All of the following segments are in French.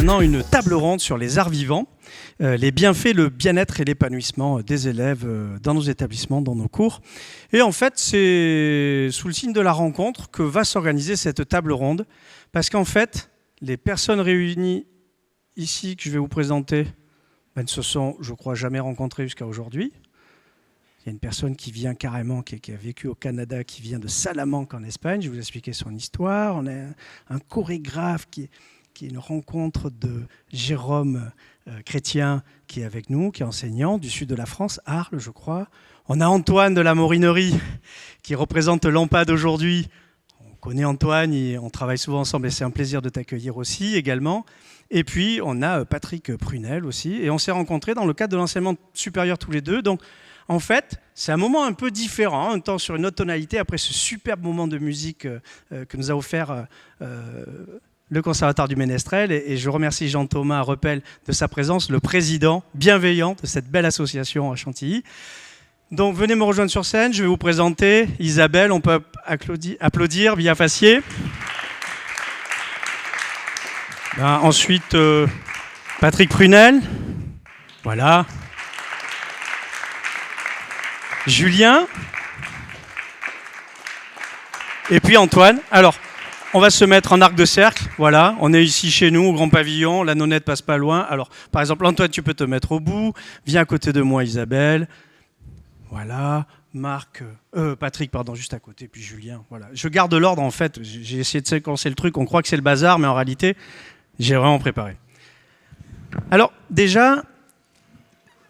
maintenant une table ronde sur les arts vivants, les bienfaits, le bien-être et l'épanouissement des élèves dans nos établissements, dans nos cours. Et en fait, c'est sous le signe de la rencontre que va s'organiser cette table ronde, parce qu'en fait, les personnes réunies ici que je vais vous présenter ne se sont, je crois, jamais rencontrées jusqu'à aujourd'hui. Il y a une personne qui vient carrément, qui a vécu au Canada, qui vient de Salamanque en Espagne. Je vais vous expliquer son histoire. On a un chorégraphe qui est une rencontre de Jérôme Chrétien, qui est avec nous, qui est enseignant du sud de la France, Arles, je crois. On a Antoine de la Morinerie, qui représente l'EMPAD aujourd'hui. On connaît Antoine, on travaille souvent ensemble et c'est un plaisir de t'accueillir aussi également. Et puis, on a Patrick Prunel aussi. Et on s'est rencontrés dans le cadre de l'enseignement supérieur tous les deux. Donc, en fait, c'est un moment un peu différent, un temps sur une autre tonalité, après ce superbe moment de musique que nous a offert le Conservatoire du Ménestrel. Et je remercie Jean-Thomas Repel de sa présence, le président bienveillant de cette belle association à Chantilly. Donc, venez me rejoindre sur scène. Je vais vous présenter Isabelle. On peut applaudir via Fassier. Ensuite, Patrick Prunel. Voilà. Julien. Et puis Antoine. Alors, on va se mettre en arc de cercle. Voilà, on est ici chez nous, au Grand Pavillon. La nonnette passe pas loin. Alors, par exemple, Antoine, tu peux te mettre au bout. Viens à côté de moi, Isabelle. Voilà. Patrick, pardon, juste à côté. Puis Julien. Voilà. Je garde l'ordre, en fait. J'ai essayé de séquencer le truc. On croit que c'est le bazar, mais en réalité, j'ai vraiment préparé. Alors, déjà...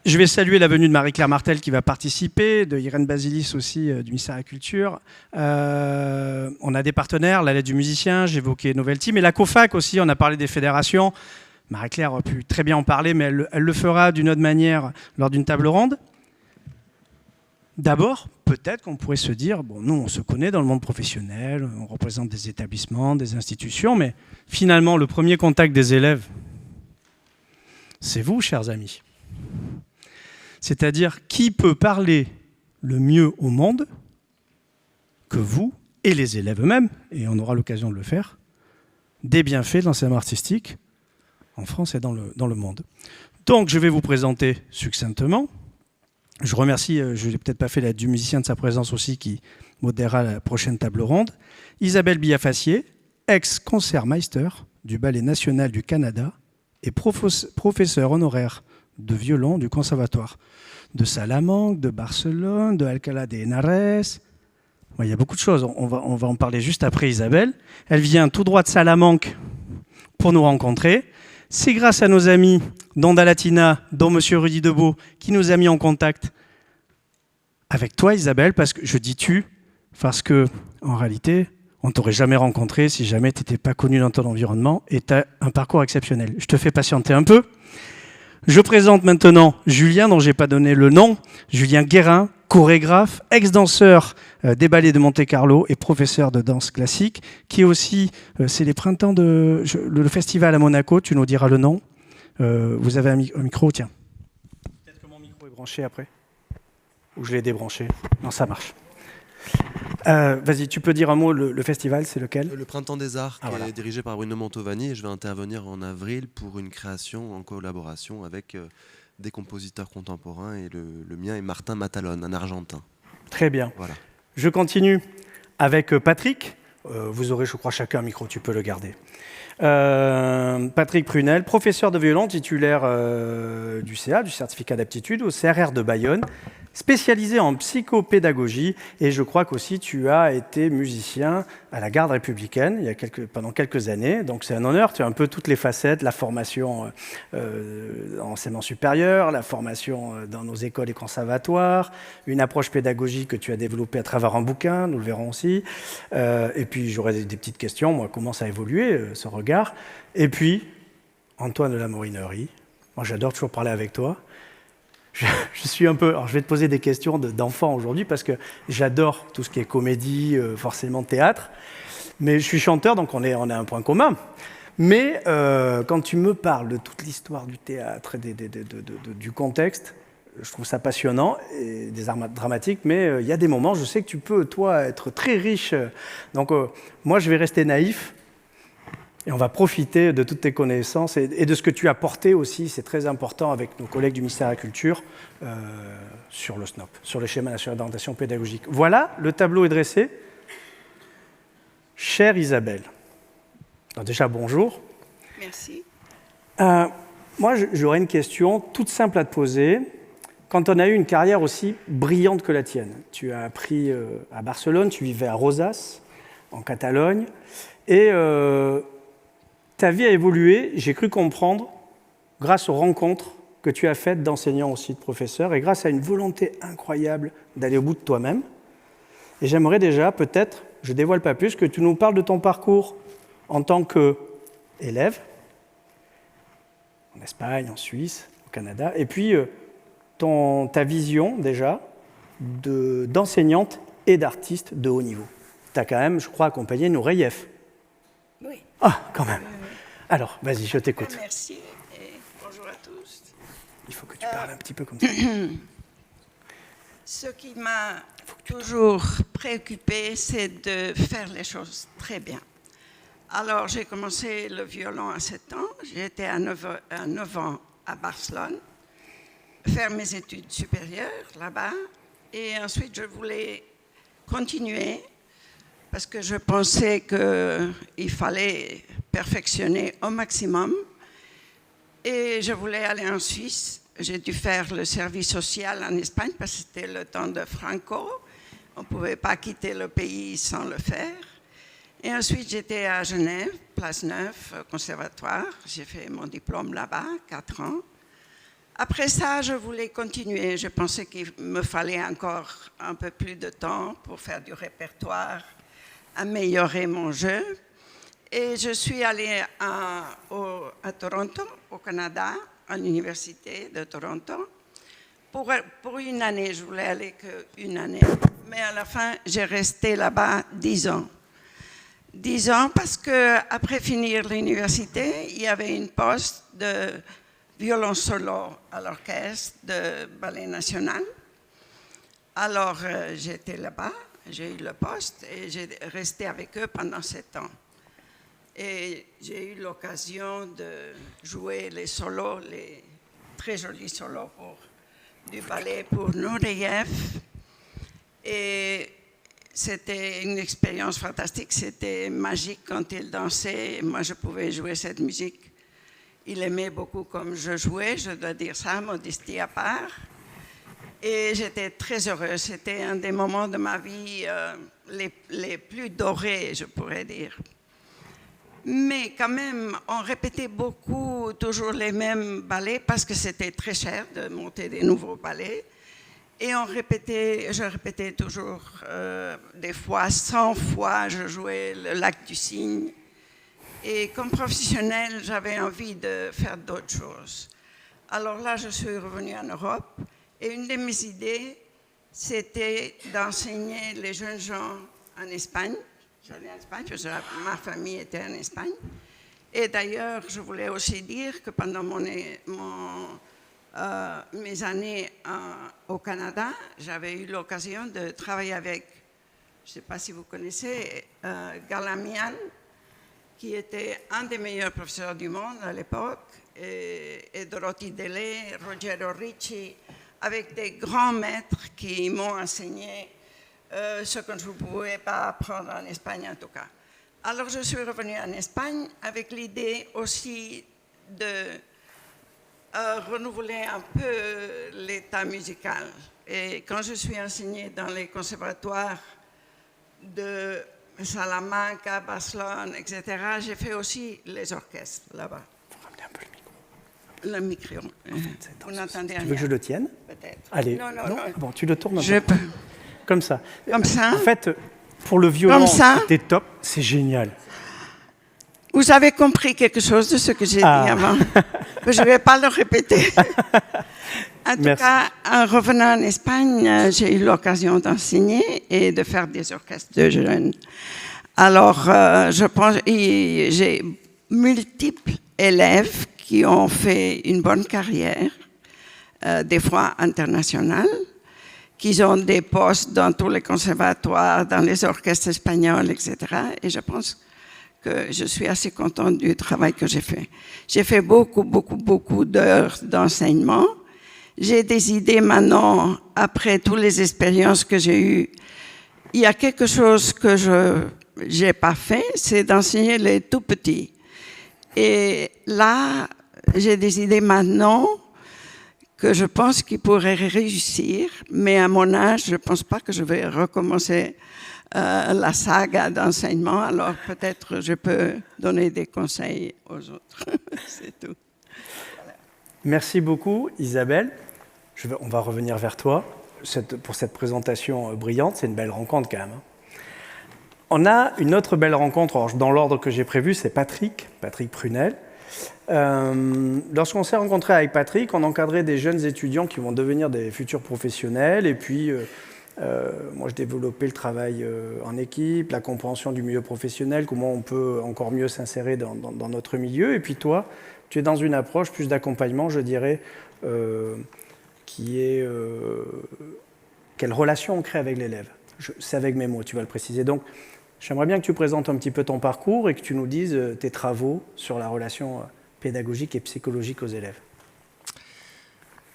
Je vais saluer la venue de Marie-Claire Martel qui va participer, de Irène Basilis aussi du ministère de la Culture. On a des partenaires, la lettre du musicien, j'évoquais Novelty, mais la COFAC aussi, on a parlé des fédérations. Marie-Claire a pu très bien en parler, mais elle le fera d'une autre manière lors d'une table ronde. D'abord, peut-être qu'on pourrait se dire, bon, nous on se connaît dans le monde professionnel, on représente des établissements, des institutions, mais finalement le premier contact des élèves, c'est vous, chers amis. C'est-à-dire, qui peut parler le mieux au monde que vous et les élèves eux-mêmes, et on aura l'occasion de le faire, des bienfaits de l'enseignement artistique en France et dans le monde. Donc, je vais vous présenter succinctement. Je remercie, je n'ai peut-être pas fait la du musicien de sa présence aussi, qui modérera la prochaine table ronde. Isabelle Billafassier, ex-concertmeister du Ballet national du Canada et professeur honoraire de violon du Conservatoire de Salamanque, de Barcelone, de Alcalá de Henares. Il y a beaucoup de choses. On va en parler juste après Isabelle. Elle vient tout droit de Salamanque pour nous rencontrer. C'est grâce à nos amis d'Onda Latina, dont M. Rudy Debeau, qui nous a mis en contact avec toi, Isabelle, parce que je dis tu, parce que en réalité, on ne t'aurait jamais rencontré si jamais tu n'étais pas connu dans ton environnement et tu as un parcours exceptionnel. Je te fais patienter un peu. Je présente maintenant Julien, dont je n'ai pas donné le nom, Julien Guérin, chorégraphe, ex-danseur des ballets de Monte-Carlo et professeur de danse classique, qui est aussi, c'est les printemps le festival à Monaco, tu nous diras le nom. Vous avez un micro, tiens. Peut-être que mon micro est branché après. Ou je l'ai débranché. Non, ça marche. Vas-y, tu peux dire un mot, le festival, c'est lequel ? Le Printemps des Arts, qui voilà. est dirigé par Bruno Mantovani, et je vais intervenir en avril pour une création en collaboration avec des compositeurs contemporains, et le mien est Martin Matalone, un Argentin. Très bien. Voilà. Je continue avec Patrick. Vous aurez, je crois, chacun un micro, tu peux le garder. Patrick Prunel, professeur de violon titulaire du CA, du certificat d'aptitude, au CRR de Bayonne, spécialisé en psychopédagogie, et je crois qu'aussi tu as été musicien à la Garde républicaine pendant quelques années, donc c'est un honneur, tu as un peu toutes les facettes, la formation en enseignement supérieur, la formation dans nos écoles et conservatoires, une approche pédagogique que tu as développée à travers un bouquin, nous le verrons aussi, et puis j'aurai des petites questions, moi, comment ça a évolué, ce regard, et puis Antoine de la Morinerie, moi j'adore toujours parler avec toi. Je suis un peu... Alors, je vais te poser des questions d'enfant aujourd'hui parce que j'adore tout ce qui est comédie, forcément théâtre. Mais je suis chanteur, donc on a un point commun. Mais quand tu me parles de toute l'histoire du théâtre et du contexte, je trouve ça passionnant, et des arts dramatiques, mais il y a des moments, je sais que tu peux, toi, être très riche. Donc, moi, je vais rester naïf. Et on va profiter de toutes tes connaissances et de ce que tu as porté aussi, c'est très important avec nos collègues du ministère de la Culture, sur le SNOP, sur le schéma national d'orientation pédagogique. Voilà, le tableau est dressé. Chère Isabelle, alors déjà bonjour. Merci. Moi, j'aurais une question toute simple à te poser. Quand on a eu une carrière aussi brillante que la tienne, tu as appris à Barcelone, tu vivais à Rosas, en Catalogne, et ta vie a évolué, j'ai cru comprendre, grâce aux rencontres que tu as faites d'enseignants aussi, de professeurs, et grâce à une volonté incroyable d'aller au bout de toi-même. Et j'aimerais déjà, peut-être, je ne dévoile pas plus, que tu nous parles de ton parcours en tant qu'élève, en Espagne, en Suisse, au Canada, et puis ta vision déjà d'enseignante et d'artiste de haut niveau. Tu as quand même, je crois, accompagné nos Reyev. Oui. Ah, quand même. Alors, vas-y, je t'écoute. Merci et bonjour à tous. Il faut que tu parles un petit peu comme ça. Ce qui m'a toujours préoccupée, c'est de faire les choses très bien. Alors, j'ai commencé le violon à 7 ans. J'étais à 9 ans à Barcelone, faire mes études supérieures là-bas. Et ensuite, je voulais continuer parce que je pensais qu'il fallait perfectionner au maximum. Et je voulais aller en Suisse. J'ai dû faire le service social en Espagne parce que c'était le temps de Franco. On ne pouvait pas quitter le pays sans le faire. Et ensuite, j'étais à Genève, Place Neuve, au conservatoire. J'ai fait mon diplôme là-bas, 4 ans. Après ça, je voulais continuer. Je pensais qu'il me fallait encore un peu plus de temps pour faire du répertoire, améliorer mon jeu. Et je suis allée à Toronto, au Canada, à l'université de Toronto. Pour une année, je voulais aller qu'une année. Mais à la fin, j'ai resté là-bas 10 ans. 10 ans parce qu'après finir l'université, il y avait une poste de violon solo à l'orchestre de Ballet National. Alors, j'étais là-bas, j'ai eu le poste et j'ai resté avec eux pendant 7 ans. Et j'ai eu l'occasion de jouer les solos, les très jolis solos du ballet pour Nureyev. Et c'était une expérience fantastique, c'était magique quand il dansait. Et moi, je pouvais jouer cette musique. Il aimait beaucoup comme je jouais, je dois dire ça, modestie à part. Et j'étais très heureuse. C'était un des moments de ma vie les plus dorés, je pourrais dire. Mais quand même, on répétait beaucoup, toujours les mêmes ballets, parce que c'était très cher de monter des nouveaux ballets. Et je répétais toujours, des fois, 100 fois, je jouais le Lac du Cygne. Et comme professionnelle, j'avais envie de faire d'autres choses. Alors là, je suis revenue en Europe. Et une de mes idées, c'était d'enseigner les jeunes gens en Espagne. J'allais en Espagne, parce que ma famille était en Espagne. Et d'ailleurs, je voulais aussi dire que pendant mes années au Canada, j'avais eu l'occasion de travailler avec, je ne sais pas si vous connaissez, Galamian, qui était un des meilleurs professeurs du monde à l'époque, et Dorothy Delay, Rogero Ricci, avec des grands maîtres qui m'ont enseigné ce que je ne pouvais pas apprendre en Espagne en tout cas. Alors je suis revenue en Espagne avec l'idée aussi de renouveler un peu l'état musical. Et quand je suis enseignée dans les conservatoires de Salamanca, Barcelone, etc., j'ai fait aussi les orchestres là-bas. Il faut ramener un peu le micro. Le micro. Vous n'entendez rien. Tu veux que je le tienne? Peut-être. Allez. Non. Bon, tu le tournes un Je peu. peux. Comme ça. Comme ça. En fait, pour le violon, c'était top. C'est génial. Vous avez compris quelque chose de ce que j'ai dit avant. Je ne vais pas le répéter. En tout cas, en revenant en Espagne, j'ai eu l'occasion d'enseigner et de faire des orchestres de jeunes. Alors, je pense j'ai multiples élèves qui ont fait une bonne carrière, des fois internationale, qui ont des postes dans tous les conservatoires, dans les orchestres espagnols, etc. Et je pense que je suis assez contente du travail que j'ai fait. J'ai fait beaucoup d'heures d'enseignement. J'ai des idées maintenant, après toutes les expériences que j'ai eues. Il y a quelque chose que je n'ai pas fait, c'est d'enseigner les tout petits. Et là, j'ai des idées maintenant que je pense qu'ils pourraient réussir, mais à mon âge, je ne pense pas que je vais recommencer la saga d'enseignement, alors peut-être je peux donner des conseils aux autres. C'est tout. Merci beaucoup, Isabelle. On va revenir vers toi pour cette présentation brillante. C'est une belle rencontre quand même. On a une autre belle rencontre, alors, dans l'ordre que j'ai prévu, c'est Patrick Prunel. Lorsqu'on s'est rencontré avec Patrick, on encadrait des jeunes étudiants qui vont devenir des futurs professionnels, et puis moi je développais le travail en équipe, la compréhension du milieu professionnel, comment on peut encore mieux s'insérer dans notre milieu, et puis toi, tu es dans une approche plus d'accompagnement, je dirais, qui est quelle relation on crée avec l'élève. C'est avec mes mots, tu vas le préciser. Donc, j'aimerais bien que tu présentes un petit peu ton parcours et que tu nous dises tes travaux sur la relation pédagogique et psychologique aux élèves.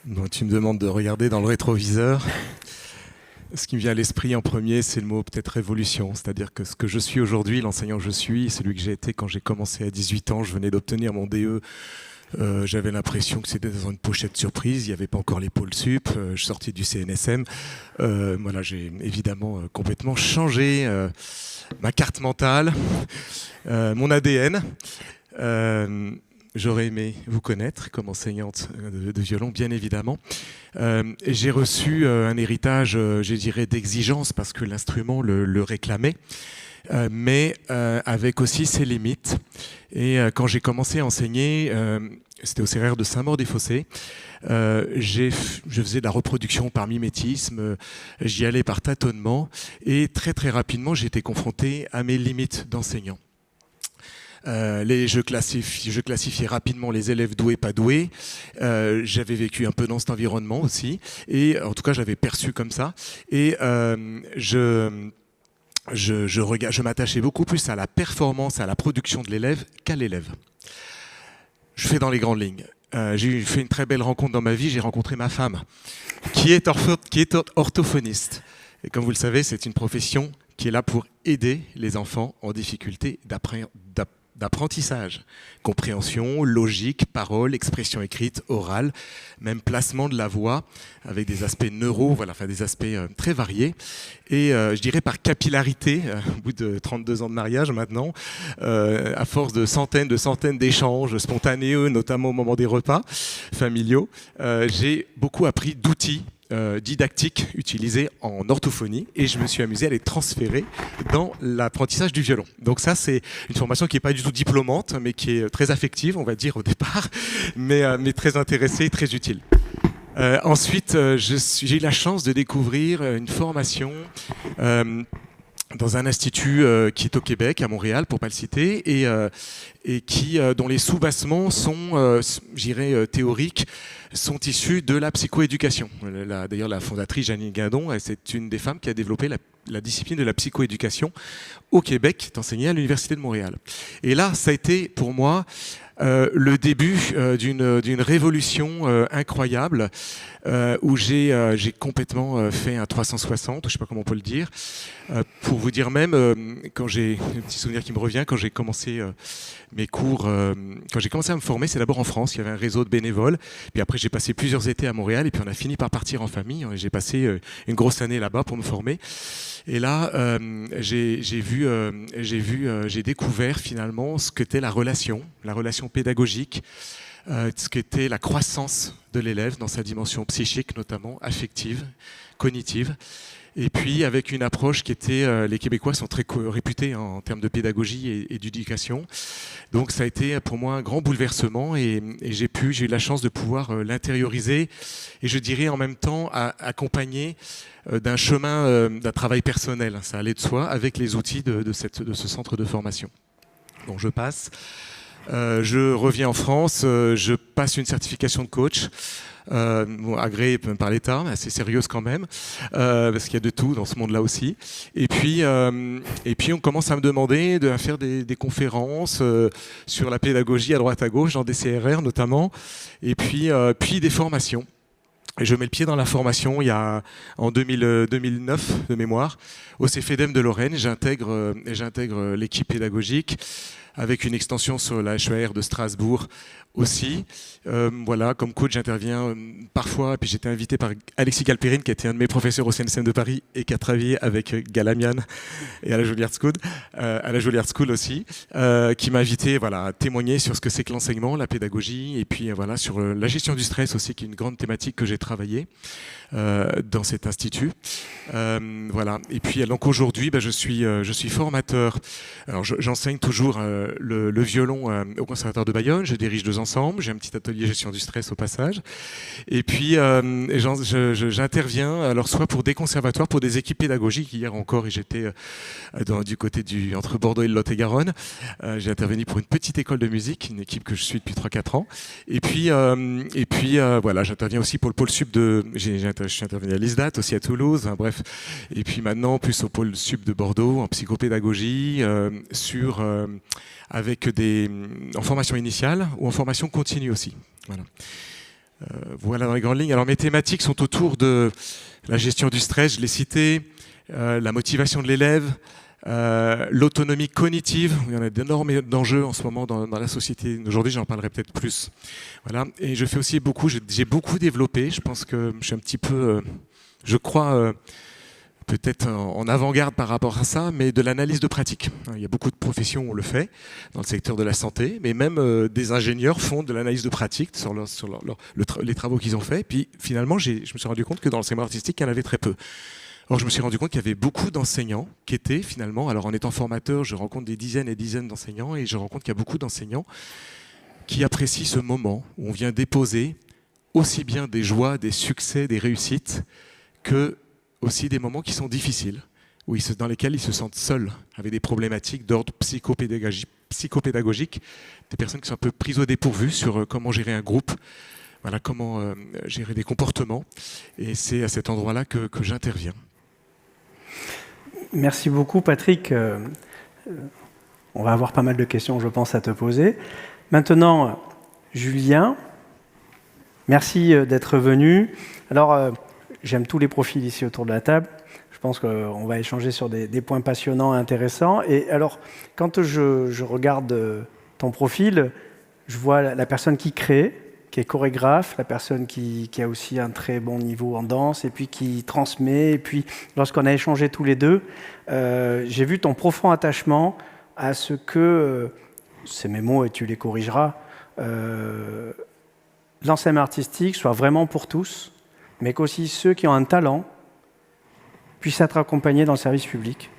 Bon, tu me demandes de regarder dans le rétroviseur. Ce qui me vient à l'esprit en premier, c'est le mot peut-être révolution. C'est-à-dire que ce que je suis aujourd'hui, l'enseignant que je suis, celui que j'ai été quand j'ai commencé à 18 ans, je venais d'obtenir mon DE. J'avais l'impression que c'était dans une pochette surprise, il n'y avait pas encore les pôles sup, je sortais du CNSM. Voilà, j'ai évidemment complètement changé ma carte mentale, mon ADN. J'aurais aimé vous connaître comme enseignante de violon, bien évidemment. Et j'ai reçu un héritage, je dirais, d'exigence parce que l'instrument le réclamait. Mais avec aussi ses limites. Et quand j'ai commencé à enseigner, c'était au CRR de Saint-Maur-des-Fossés, je faisais de la reproduction par mimétisme, j'y allais par tâtonnement, et très très rapidement j'étais confronté à mes limites d'enseignant. Je classifiais rapidement les élèves doués, pas doués. J'avais vécu un peu dans cet environnement aussi, et en tout cas j'avais perçu comme ça. Et je m'attachais beaucoup plus à la performance, à la production de l'élève qu'à l'élève. Je fais dans les grandes lignes. J'ai fait une très belle rencontre dans ma vie, j'ai rencontré ma femme, qui est orthophoniste. Et comme vous le savez, c'est une profession qui est là pour aider les enfants en difficulté d'apprentissage. Compréhension, logique, parole, expression écrite, orale, même placement de la voix, avec des aspects des aspects très variés. Et je dirais par capillarité, au bout de 32 ans de mariage maintenant, à force de centaines d'échanges spontanés, notamment au moment des repas familiaux, j'ai beaucoup appris d'outils didactiques utilisés en orthophonie, et je me suis amusé à les transférer dans l'apprentissage du violon. Donc ça, c'est une formation qui n'est pas du tout diplômante, mais qui est très affective, on va dire, au départ, mais très intéressée et très utile. Ensuite, j'ai eu la chance de découvrir une formation dans un institut qui est au Québec, à Montréal, pour ne pas le citer, et dont les sous-bassements sont, théoriques, sont issus de la psychoéducation. D'ailleurs, la fondatrice Janine Guindon, c'est une des femmes qui a développé la discipline de la psychoéducation au Québec, qui est enseignée à l'Université de Montréal. Et là, ça a été pour moi le début d'une révolution incroyable, où j'ai complètement fait un 360, je ne sais pas comment on peut le dire, pour vous dire même, quand j'ai un petit souvenir qui me revient, quand j'ai commencé mes cours, quand j'ai commencé à me former, c'est d'abord en France, il y avait un réseau de bénévoles, puis après j'ai passé plusieurs étés à Montréal, et puis on a fini par partir en famille, j'ai passé une grosse année là-bas pour me former, et là j'ai découvert finalement ce qu'était la relation pédagogique, ce qu'était la croissance de l'élève dans sa dimension psychique, notamment affective, cognitive. Et puis avec une approche qui était, les Québécois sont très réputés en termes de pédagogie et d'éducation. Donc ça a été pour moi un grand bouleversement, et j'ai eu la chance de pouvoir l'intérioriser, et je dirais en même temps accompagner d'un chemin, d'un travail personnel, ça allait de soi, avec les outils de ce centre de formation. Donc je passe. Je reviens en France, je passe une certification de coach. Agréée par l'État, mais assez sérieuse quand même, parce qu'il y a de tout dans ce monde-là aussi. Et puis on commence à me demander de faire des conférences sur la pédagogie à droite à gauche, dans des CRR notamment, et puis des formations. Et je mets le pied dans la formation il y a en 2009 de mémoire au CFEDEM de Lorraine. J'intègre l'équipe pédagogique avec une extension sur la HER de Strasbourg aussi. Voilà, comme coach, j'interviens parfois. Et puis j'étais invité par Alexis Galperine, qui était un de mes professeurs au CNSM de Paris et qui a travaillé avec Galamian et à la Juilliard School aussi, qui m'a invité à témoigner sur ce que c'est que l'enseignement, la pédagogie, et puis sur la gestion du stress aussi, qui est une grande thématique que j'ai travaillée dans cet institut. Et puis donc aujourd'hui, je suis formateur. Alors j'enseigne toujours le violon au Conservatoire de Bayonne. Je dirige 2 ensembles. J'ai un petit atelier gestion du stress au passage. Et puis j'interviens alors soit pour des conservatoires, pour des équipes pédagogiques. Hier encore, j'étais du côté entre Bordeaux et le Lot-et-Garonne. J'ai intervenu pour une petite école de musique, une équipe que je suis depuis 3-4 ans. Et puis j'interviens aussi pour le pôle sub je suis intervenu à l'ISDAT, aussi à Toulouse, bref. Et puis maintenant, plus au pôle sub de Bordeaux, en psychopédagogie, en formation initiale ou en formation continue aussi. Voilà dans les grandes lignes. Alors mes thématiques sont autour de la gestion du stress, je l'ai cité, la motivation de l'élève, l'autonomie cognitive. Il y en a d'énormes enjeux en ce moment dans la société. Aujourd'hui, j'en parlerai peut-être plus. Voilà. Et je fais aussi j'ai beaucoup développé. Je pense que je suis un petit peu, peut-être en avant-garde par rapport à ça, mais de l'analyse de pratique. Il y a beaucoup de professions où on le fait, dans le secteur de la santé, mais même des ingénieurs font de l'analyse de pratique sur les travaux qu'ils ont faits. Puis finalement, je me suis rendu compte que dans l'enseignement artistique, il y en avait très peu. Or, je me suis rendu compte qu'il y avait beaucoup d'enseignants qui étaient finalement, alors en étant formateur, je rencontre des dizaines et dizaines d'enseignants, et je rencontre qu'il y a beaucoup d'enseignants qui apprécient ce moment où on vient déposer aussi bien des joies, des succès, des réussites, que aussi des moments qui sont difficiles, dans lesquels ils se sentent seuls, avec des problématiques d'ordre psychopédagogique, des personnes qui sont un peu prises au dépourvu sur comment gérer un groupe, comment gérer des comportements. Et c'est à cet endroit-là que j'interviens. Merci beaucoup, Patrick. On va avoir pas mal de questions, je pense, à te poser. Maintenant, Julien, merci d'être venu. Alors, j'aime tous les profils ici autour de la table. Je pense qu'on va échanger sur des points passionnants et intéressants. Et alors, quand je regarde ton profil, je vois la personne qui crée, qui est chorégraphe, la personne qui a aussi un très bon niveau en danse, et puis qui transmet. Et puis, lorsqu'on a échangé tous les deux, j'ai vu ton profond attachement à ce que, c'est mes mots et tu les corrigeras, l'enseignement artistique soit vraiment pour tous, mais qu'aussi ceux qui ont un talent puissent être accompagnés dans le service public.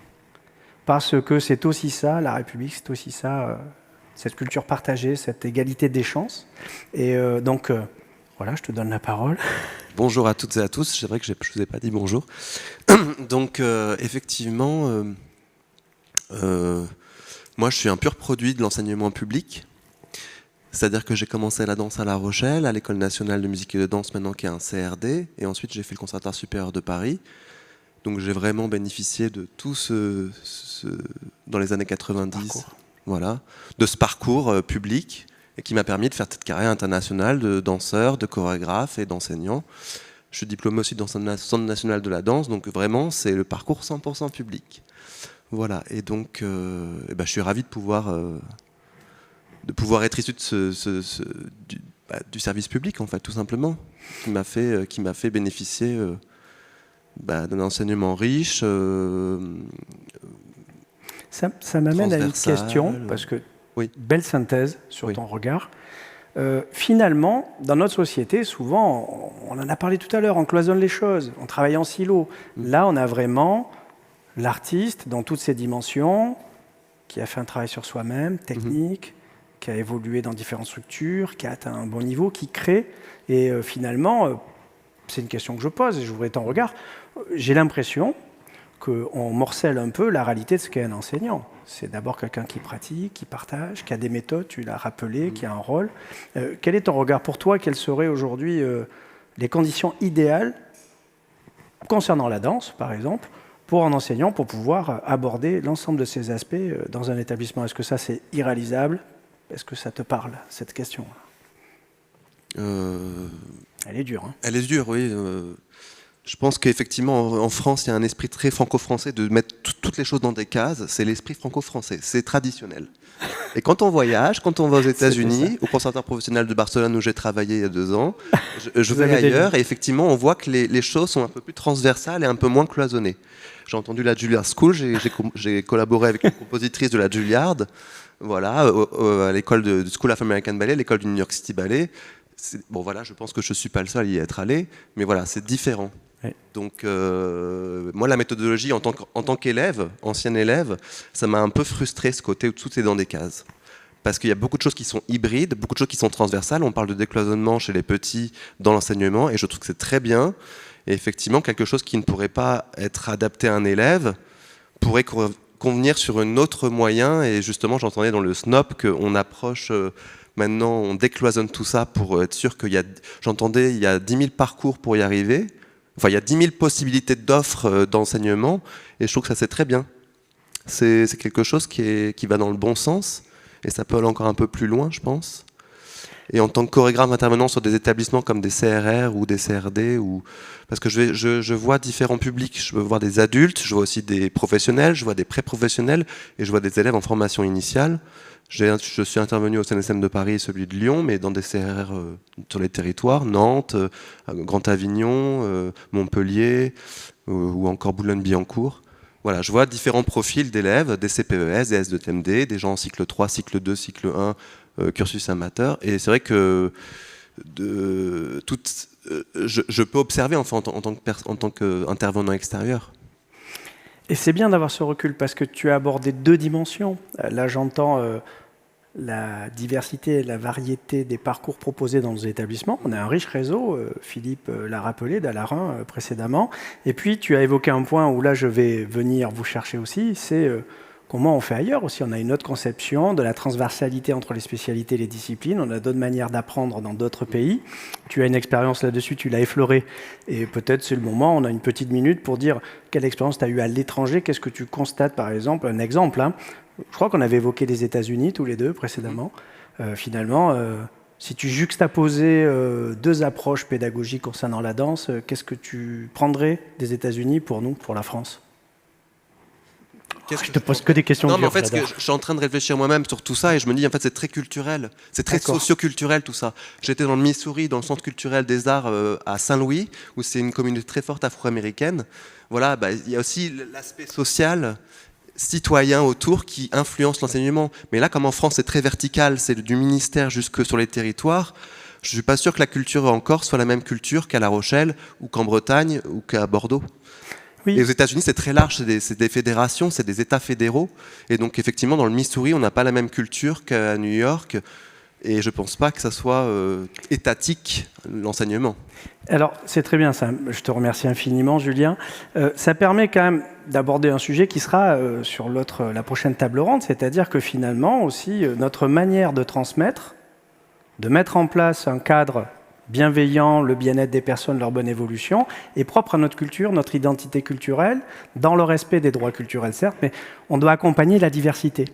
Parce que c'est aussi ça, la République, c'est aussi ça, cette culture partagée, cette égalité des chances. Et donc, voilà, je te donne la parole. Bonjour à toutes et à tous. C'est vrai que je ne vous ai pas dit bonjour. Donc, effectivement, moi, je suis un pur produit de l'enseignement public. C'est-à-dire que j'ai commencé la danse à La Rochelle, à l'École nationale de musique et de danse, maintenant qui est un CRD. Et ensuite, j'ai fait le Conservatoire supérieur de Paris. Donc, j'ai vraiment bénéficié de tout dans les années 90. Voilà, de ce parcours public et qui m'a permis de faire cette carrière internationale de danseur, de chorégraphe et d'enseignant. Je suis diplômé aussi dans le Centre national de la danse, donc vraiment c'est le parcours 100% public. Voilà, et donc je suis ravi de pouvoir être issu du service public en fait, tout simplement, qui m'a fait bénéficier d'un enseignement riche. Ça m'amène à une question, parce que oui. Belle synthèse sur ton regard. Finalement, dans notre société, souvent, on en a parlé tout à l'heure, on cloisonne les choses, on travaille en silo. Là, on a vraiment l'artiste dans toutes ses dimensions, qui a fait un travail sur soi-même, technique, qui a évolué dans différentes structures, qui a atteint un bon niveau, qui crée. Et finalement, c'est une question que je pose, et je voudrais ton regard. J'ai l'impression qu'on morcelle un peu la réalité de ce qu'est un enseignant. C'est d'abord quelqu'un qui pratique, qui partage, qui a des méthodes, tu l'as rappelé, qui a un rôle. Quel est ton regard pour toi? Quelles seraient aujourd'hui les conditions idéales concernant la danse, par exemple, pour un enseignant, pour pouvoir aborder l'ensemble de ces aspects dans un établissement? Est-ce que ça, c'est irréalisable? Est-ce que ça te parle, cette question? Elle est dure. Hein. Elle est dure, oui. Je pense qu'effectivement, en France, il y a un esprit très franco-français de mettre toutes les choses dans des cases. C'est l'esprit franco-français, c'est traditionnel. Et quand on voyage, quand on va aux États-Unis, au Conservatoire professionnel de Barcelone où j'ai travaillé il y a 2 ans, je vais ailleurs et effectivement, on voit que les choses sont un peu plus transversales et un peu moins cloisonnées. J'ai entendu la Juilliard School, j'ai collaboré avec une compositrice de la Juilliard, voilà, à l'école de School of American Ballet, l'école du New York City Ballet. Bon voilà, je pense que je ne suis pas le seul à y être allé, mais voilà, c'est différent. Oui. Donc moi, la méthodologie en tant qu'élève, ancien élève, ça m'a un peu frustré ce côté où tout est dans des cases. Parce qu'il y a beaucoup de choses qui sont hybrides, beaucoup de choses qui sont transversales. On parle de décloisonnement chez les petits dans l'enseignement et je trouve que c'est très bien. Et effectivement, quelque chose qui ne pourrait pas être adapté à un élève pourrait convenir sur un autre moyen. Et justement, j'entendais dans le SNOP qu'on approche... Maintenant, on décloisonne tout ça pour être sûr qu'il y a... J'entendais, il y a 10 000 parcours pour y arriver. Enfin, il y a 10 000 possibilités d'offres d'enseignement. Et je trouve que ça, c'est très bien. C'est quelque chose qui va dans le bon sens. Et ça peut aller encore un peu plus loin, je pense. Et en tant que chorégraphe intervenant sur des établissements comme des CRR ou des CRD, parce que je vois différents publics. Je veux voir des adultes, je vois aussi des professionnels, je vois des pré-professionnels et je vois des élèves en formation initiale. Je suis intervenu au CNSM de Paris et celui de Lyon, mais dans des CRR sur les territoires, Nantes, Grand Avignon, Montpellier ou encore Boulogne-Billancourt. Voilà, je vois différents profils d'élèves, des CPES, des S2TMD, des gens en cycle 3, cycle 2, cycle 1, cursus amateur. Et c'est vrai que je peux observer enfin, en tant qu'intervenant extérieur. Et c'est bien d'avoir ce recul parce que tu as abordé 2 dimensions. Là, j'entends la diversité et la variété des parcours proposés dans nos établissements. On a un riche réseau, Philippe l'a rappelé, d'Alarin précédemment. Et puis, tu as évoqué un point où là, je vais venir vous chercher aussi, c'est comment on fait ailleurs aussi. On a une autre conception de la transversalité entre les spécialités et les disciplines. On a d'autres manières d'apprendre dans d'autres pays. Tu as une expérience là-dessus, tu l'as effleuré. Et peut-être c'est le moment, on a une petite minute pour dire quelle expérience tu as eue à l'étranger. Qu'est-ce que tu constates, par exemple? Un exemple, hein. Je crois qu'on avait évoqué les États-Unis tous les deux précédemment. Finalement, si tu juxtaposais 2 approches pédagogiques concernant la danse, qu'est-ce que tu prendrais des États-Unis pour nous, pour la France? Je te pose que des questions. Non, mais en fait, je suis en train de réfléchir moi-même sur tout ça et je me dis, en fait, c'est très culturel. C'est très socio-culturel, tout ça. J'étais dans le Missouri, dans le Centre culturel des arts à Saint-Louis, où c'est une communauté très forte afro-américaine. Voilà, il y a aussi l'aspect social, citoyen autour qui influence l'enseignement. Mais là, comme en France, c'est très vertical, c'est du ministère jusque sur les territoires. Je ne suis pas sûr que la culture en Corse soit la même culture qu'à La Rochelle ou qu'en Bretagne ou qu'à Bordeaux. Oui. Et aux États-Unis, c'est très large, c'est des fédérations, c'est des États fédéraux. Et donc, effectivement, dans le Missouri, on n'a pas la même culture qu'à New York. Et je ne pense pas que ça soit étatique, l'enseignement. Alors, c'est très bien ça. Je te remercie infiniment, Julien. Ça permet quand même d'aborder un sujet qui sera sur la prochaine table ronde, c'est-à-dire que finalement, aussi, notre manière de transmettre, de mettre en place un cadre bienveillant, le bien-être des personnes, leur bonne évolution, est propre à notre culture, notre identité culturelle, dans le respect des droits culturels, certes, mais on doit accompagner la diversité.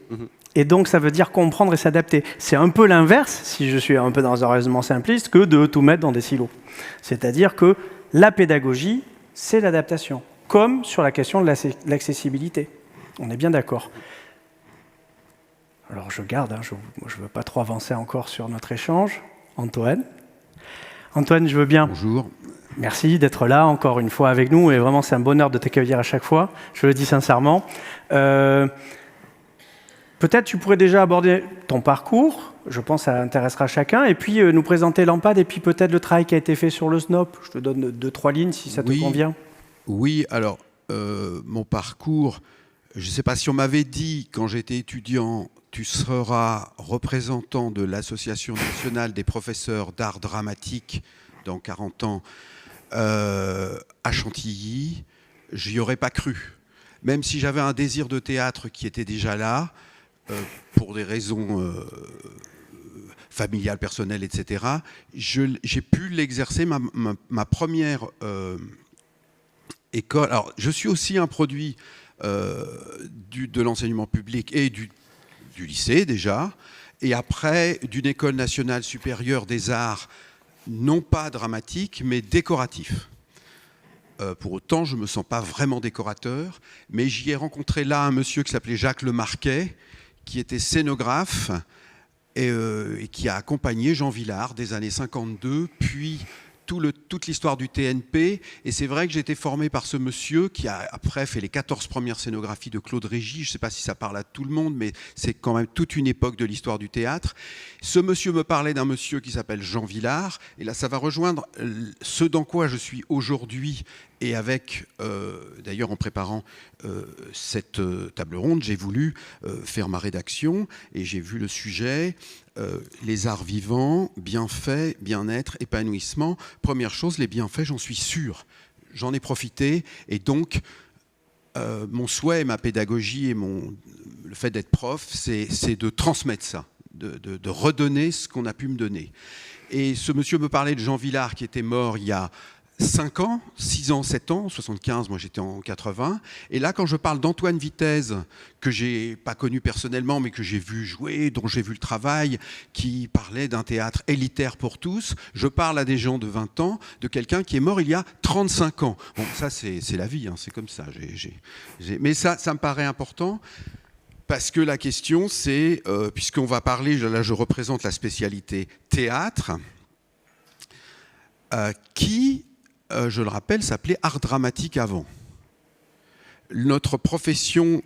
Et donc, ça veut dire comprendre et s'adapter. C'est un peu l'inverse, si je suis un peu dans un raisonnement simpliste, que de tout mettre dans des silos. C'est-à-dire que la pédagogie, c'est l'adaptation, comme sur la question de l'accessibilité. On est bien d'accord. Alors, je garde, je ne veux pas trop avancer encore sur notre échange. Antoine, je veux bien. Bonjour. Merci d'être là encore une fois avec nous. Et vraiment, c'est un bonheur de t'accueillir à chaque fois. Je le dis sincèrement. Peut-être tu pourrais déjà aborder ton parcours. Je pense que ça intéressera chacun. Et puis nous présenter l'EMPAD et puis peut-être le travail qui a été fait sur le SNOP. Je te donne 2-3 lignes si ça te convient. Oui, alors mon parcours, je ne sais pas si on m'avait dit quand j'étais étudiant, tu seras représentant de l'Association nationale des professeurs d'art dramatique dans 40 ans à Chantilly. J'y aurais pas cru. même si j'avais un désir de théâtre qui était déjà là, pour des raisons familiales, personnelles, etc., j'ai pu l'exercer. Ma première école... Alors, je suis aussi un produit de l'enseignement public et du lycée, déjà, et après, d'une école nationale supérieure des arts, non pas dramatique, mais décoratif. Pour autant, je ne me sens pas vraiment décorateur, mais j'y ai rencontré là un monsieur qui s'appelait Jacques Lemarquet, qui était scénographe et qui a accompagné Jean Vilar des années 52, puis toute l'histoire du TNP. Et c'est vrai que j'ai été formé par ce monsieur qui a après fait les 14 premières scénographies de Claude Régis. Je ne sais pas si ça parle à tout le monde, mais c'est quand même toute une époque de l'histoire du théâtre. Ce monsieur me parlait d'un monsieur qui s'appelle Jean Vilar. Et là, ça va rejoindre ce dans quoi je suis aujourd'hui. Et avec, d'ailleurs, en préparant cette table ronde, j'ai voulu faire ma rédaction et j'ai vu le sujet, les arts vivants, bienfaits, bien-être, épanouissement. Première chose, les bienfaits, j'en suis sûr. J'en ai profité et donc mon souhait, ma pédagogie et le fait d'être prof, c'est de transmettre ça, de redonner ce qu'on a pu me donner. Et ce monsieur me parlait de Jean Vilar qui était mort il y a 5 ans, 6 ans, 7 ans, 75, moi j'étais en 80. Et là, quand je parle d'Antoine Vitesse, que j'ai pas connu personnellement, mais que j'ai vu jouer, dont j'ai vu le travail, qui parlait d'un théâtre élitaire pour tous, je parle à des gens de 20 ans, de quelqu'un qui est mort il y a 35 ans. Bon, ça c'est la vie, hein, c'est comme ça. Mais ça me paraît important. Parce que la question c'est, puisqu'on va parler, là je représente la spécialité théâtre, qui... je le rappelle, s'appelait art dramatique avant. Notre profession,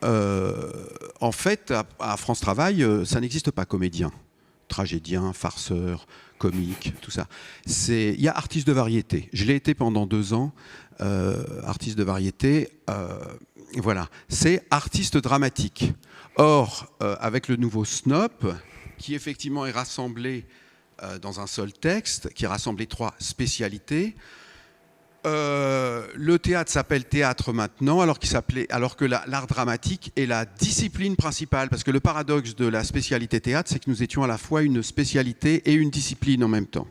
en fait, à France Travail, ça n'existe pas, comédien, tragédien, farceur, comique, tout ça. Il y a artiste de variété. Je l'ai été pendant 2 ans, artiste de variété. Voilà, c'est artiste dramatique. Or, avec le nouveau SNOP, qui effectivement est rassemblé dans un seul texte, qui rassemble les 3 spécialités. Le théâtre s'appelle théâtre maintenant, alors que l'art dramatique est la discipline principale, parce que le paradoxe de la spécialité théâtre, c'est que nous étions à la fois une spécialité et une discipline en même temps.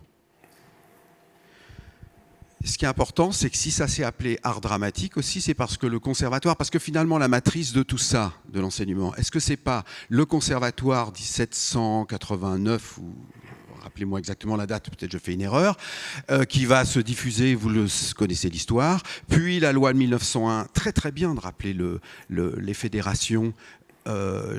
Ce qui est important, c'est que si ça s'est appelé art dramatique aussi, c'est parce que le conservatoire, parce que finalement la matrice de tout ça, de l'enseignement, est-ce que c'est pas le conservatoire 1789 ou rappelez-moi exactement la date, peut-être je fais une erreur, qui va se diffuser, vous connaissez l'histoire, puis la loi de 1901, très très bien de rappeler les fédérations,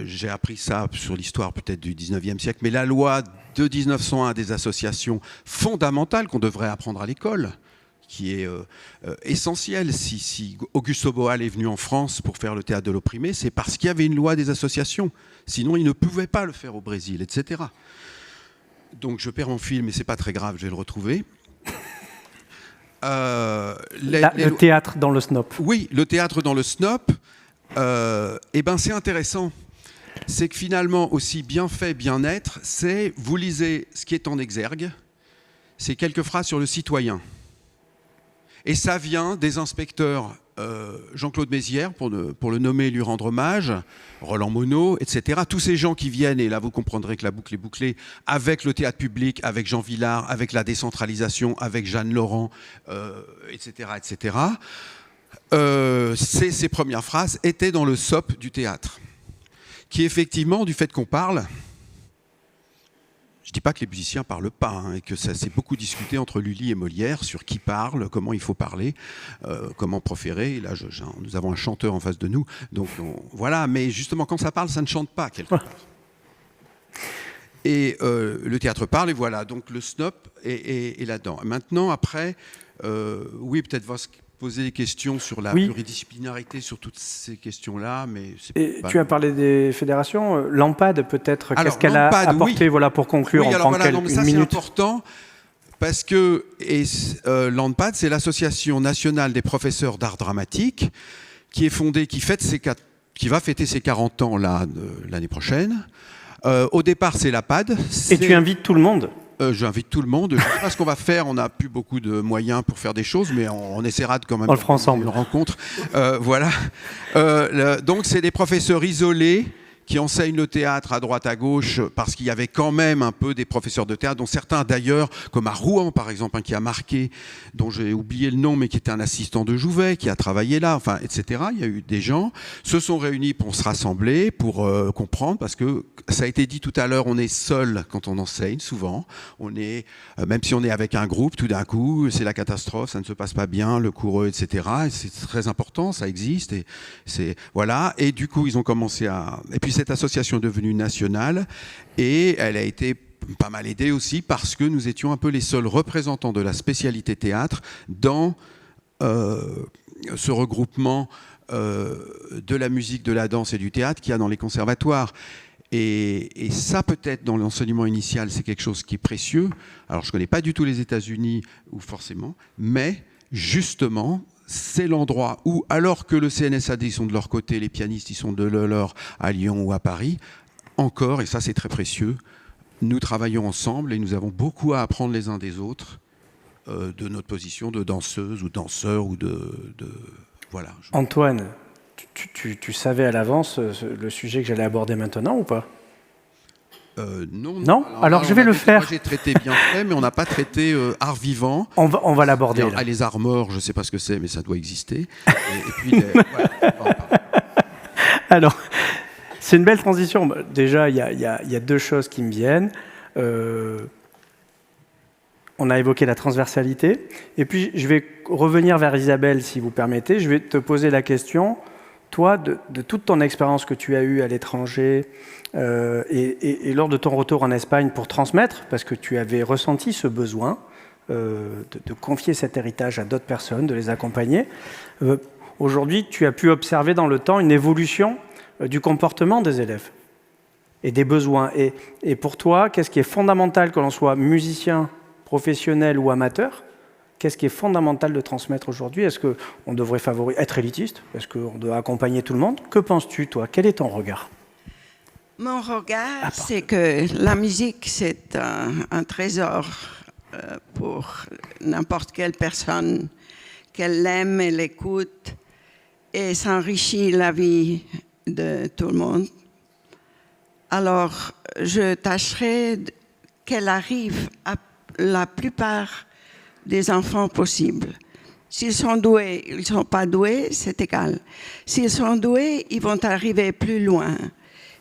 j'ai appris ça sur l'histoire peut-être du 19e siècle, mais la loi de 1901 des associations fondamentales qu'on devrait apprendre à l'école, qui est essentielle. Si Auguste Boal est venu en France pour faire le théâtre de l'opprimé, c'est parce qu'il y avait une loi des associations, sinon il ne pouvait pas le faire au Brésil, etc. Donc je perds mon fil, mais c'est pas très grave, je vais le retrouver. Le théâtre dans le SNOP. Oui, le théâtre dans le SNOP. Eh ben c'est intéressant. C'est que finalement, aussi bien fait, bien-être, c'est, vous lisez ce qui est en exergue, c'est quelques phrases sur le citoyen. Et ça vient des inspecteurs Jean-Claude Mézières, pour le nommer et lui rendre hommage, Roland Monod, etc. Tous ces gens qui viennent, et là vous comprendrez que la boucle est bouclée, avec le théâtre public, avec Jean Vilar, avec la décentralisation, avec Jeanne Laurent, etc. etc. Ces premières phrases étaient dans le SOP du théâtre, qui effectivement, du fait qu'on parle... Je ne dis pas que les musiciens ne parlent pas, hein, et que ça s'est beaucoup discuté entre Lully et Molière sur qui parle, comment il faut parler, comment proférer. Et là, nous avons un chanteur en face de nous. Donc voilà, mais justement, quand ça parle, ça ne chante pas quelque part. Et le théâtre parle, et voilà. Donc le SNOP est là-dedans. Maintenant, après, oui, peut-être poser des questions sur la pluridisciplinarité, sur toutes ces questions-là, mais tu as parlé des fédérations. L'AMPAD, peut-être, qu'est-ce qu'elle a apporté, voilà, pour conclure, oui, on prend quelques ça, minutes. c'est important, parce que l'AMPAD, c'est l'Association nationale des professeurs d'art dramatique, qui est fondée, qui va fêter ses 40 ans l'année prochaine. Au départ, c'est l'APAD. Et tu invites tout le monde J'invite tout le monde. Je ne sais pas ce qu'on va faire. On n'a plus beaucoup de moyens pour faire des choses, mais on essaiera de quand même. On le fera ensemble. Une rencontre. Voilà. Donc, c'est des professeurs isolés qui enseignent le théâtre à droite à gauche, parce qu'il y avait quand même un peu des professeurs de théâtre, dont certains d'ailleurs, comme à Rouen par exemple, qui a marqué, dont j'ai oublié le nom, mais qui était un assistant de Jouvet, qui a travaillé là, enfin, etc. Il y a eu des gens se sont réunis pour se rassembler, pour comprendre, parce que ça a été dit tout à l'heure, on est seul quand on enseigne, souvent. On est, même si on est avec un groupe, tout d'un coup, c'est la catastrophe, ça ne se passe pas bien, le coureux, etc. Et c'est très important, ça existe. Et c'est, voilà. Et du coup, ils ont commencé à... Et puis cette association est devenue nationale, et elle a été pas mal aidée aussi parce que nous étions un peu les seuls représentants de la spécialité théâtre dans ce regroupement de la musique, de la danse et du théâtre qu'il y a dans les conservatoires. Et ça, peut-être, dans l'enseignement initial, c'est quelque chose qui est précieux. Alors, je ne connais pas du tout les États-Unis, ou forcément, mais justement, c'est l'endroit où, alors que le CNSAD, ils sont de leur côté, les pianistes, ils sont de leur à Lyon ou à Paris, encore, et ça, c'est très précieux, nous travaillons ensemble et nous avons beaucoup à apprendre les uns des autres de notre position de danseuse ou danseur ou de voilà. Antoine, tu savais à l'avance le sujet que j'allais aborder maintenant ou pas? Non. Non. Alors je vais le faire. Moi j'ai traité bien fait, mais on n'a pas traité art vivant. On va l'aborder. Les arts morts, je ne sais pas ce que c'est, mais ça doit exister. Et puis, voilà. Alors, c'est une belle transition. Déjà, il y a deux choses qui me viennent. On a évoqué la transversalité. Et puis, je vais revenir vers Isabelle, si vous permettez. Je vais te poser la question, toi, de toute ton expérience que tu as eue à l'étranger et lors de ton retour en Espagne pour transmettre, parce que tu avais ressenti ce besoin de confier cet héritage à d'autres personnes, de les accompagner. Aujourd'hui, tu as pu observer dans le temps une évolution du comportement des élèves et des besoins. Et pour toi, qu'est-ce qui est fondamental, que l'on soit musicien, professionnel ou amateur? Qu'est-ce qui est fondamental de transmettre aujourd'hui? Est-ce qu'on devrait être élitiste? Est-ce qu'on doit accompagner tout le monde? Que penses-tu, toi? Quel est ton regard? Mon regard, c'est que la musique, c'est un trésor pour n'importe quelle personne, qu'elle l'aime et l'écoute, et ça enrichit la vie de tout le monde. Alors, je tâcherai qu'elle arrive à la plupart des enfants possibles. S'ils sont doués, ils ne sont pas doués, c'est égal. S'ils sont doués, ils vont arriver plus loin.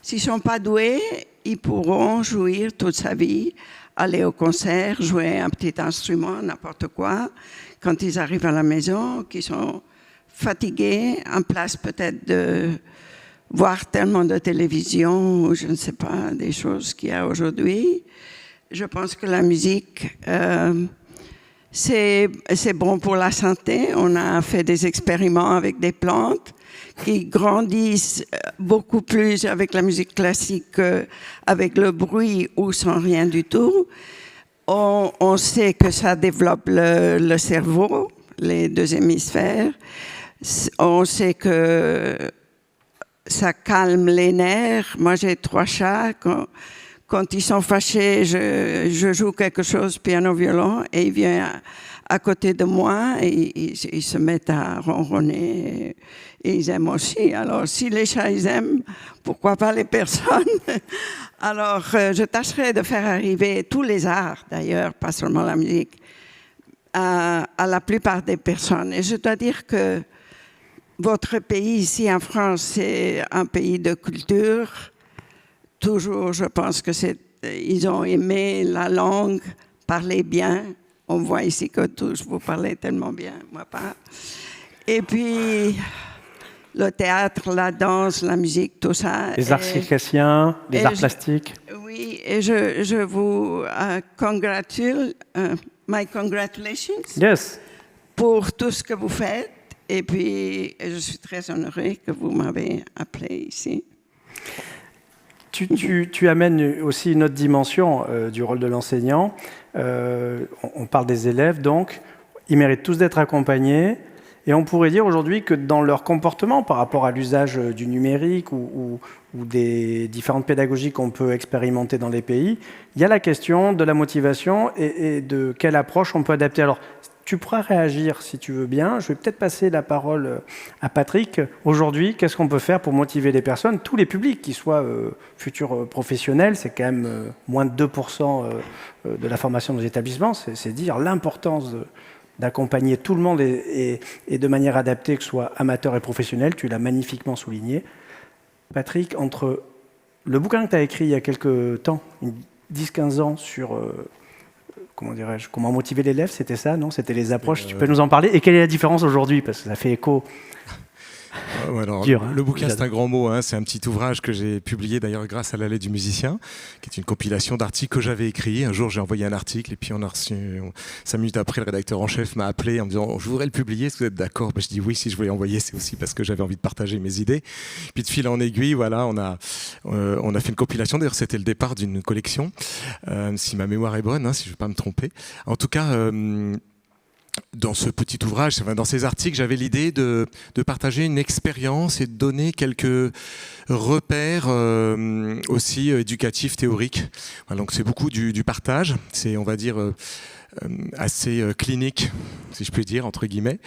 S'ils ne sont pas doués, ils pourront jouir toute sa vie, aller au concert, jouer un petit instrument, n'importe quoi. Quand ils arrivent à la maison, qu'ils sont fatigués, en place peut-être de voir tellement de télévision, ou je ne sais pas, des choses qu'il y a aujourd'hui. Je pense que la musique, c'est bon pour la santé. On a fait des expériments avec des plantes qui grandissent beaucoup plus avec la musique classique qu'avec le bruit ou sans rien du tout. On sait que ça développe le cerveau, les deux hémisphères. On sait que ça calme les nerfs. Moi, j'ai 3 chats. Quand ils sont fâchés, je joue quelque chose, piano-violon, et ils viennent à côté de moi et ils se mettent à ronronner et ils aiment aussi. Alors, si les chats, ils aiment, pourquoi pas les personnes? Alors, je tâcherai de faire arriver tous les arts, d'ailleurs, pas seulement la musique, à la plupart des personnes. Et je dois dire que votre pays, ici en France, c'est un pays de culture. Toujours, je pense que ils ont aimé la langue, parler bien. On voit ici que tous vous parlez tellement bien, moi pas. Et puis, le théâtre, la danse, la musique, tout ça. Les arts circassiens, les arts plastiques. Oui, et je vous congratule, my congratulations. Yes. Pour tout ce que vous faites. Et puis, je suis très honorée que vous m'avez appelé ici. Tu amènes aussi une autre dimension du rôle de l'enseignant. On parle des élèves, donc ils méritent tous d'être accompagnés. Et on pourrait dire aujourd'hui que dans leur comportement par rapport à l'usage du numérique ou des différentes pédagogies qu'on peut expérimenter dans les pays, il y a la question de la motivation et de quelle approche on peut adapter. Alors, tu pourras réagir si tu veux bien. Je vais peut-être passer la parole à Patrick. Aujourd'hui, qu'est-ce qu'on peut faire pour motiver les personnes, tous les publics, qu'ils soient futurs professionnels, c'est quand même moins de 2% de la formation des établissements, c'est dire l'importance d'accompagner tout le monde et de manière adaptée, que ce soit amateur et professionnel. Tu l'as magnifiquement souligné. Patrick, entre le bouquin que tu as écrit il y a quelques temps, 10-15 ans, sur comment motiver l'élève, c'était ça, non? C'était les approches, tu peux nous en parler? Et quelle est la différence aujourd'hui? Parce que ça fait écho. Alors, Dur, hein, le bouquin, c'est un grand mot. Hein, c'est un petit ouvrage que j'ai publié d'ailleurs grâce à l'aide du musicien, qui est une compilation d'articles que j'avais écrits. Un jour, j'ai envoyé un article et puis on a reçu 5 minutes après, le rédacteur en chef m'a appelé en me disant je voudrais le publier. Est-ce que vous êtes d'accord? Je dis oui, si je voulais envoyer, c'est aussi parce que j'avais envie de partager mes idées. Puis de fil en aiguille, voilà, on a fait une compilation. D'ailleurs, c'était le départ d'une collection, si ma mémoire est bonne, hein, si je ne vais pas me tromper. En tout cas. Dans ce petit ouvrage, dans ces articles, j'avais l'idée de partager une expérience et de donner quelques repères aussi éducatifs, théoriques. Voilà, donc c'est beaucoup du partage, c'est on va dire assez clinique, si je puis dire, entre guillemets.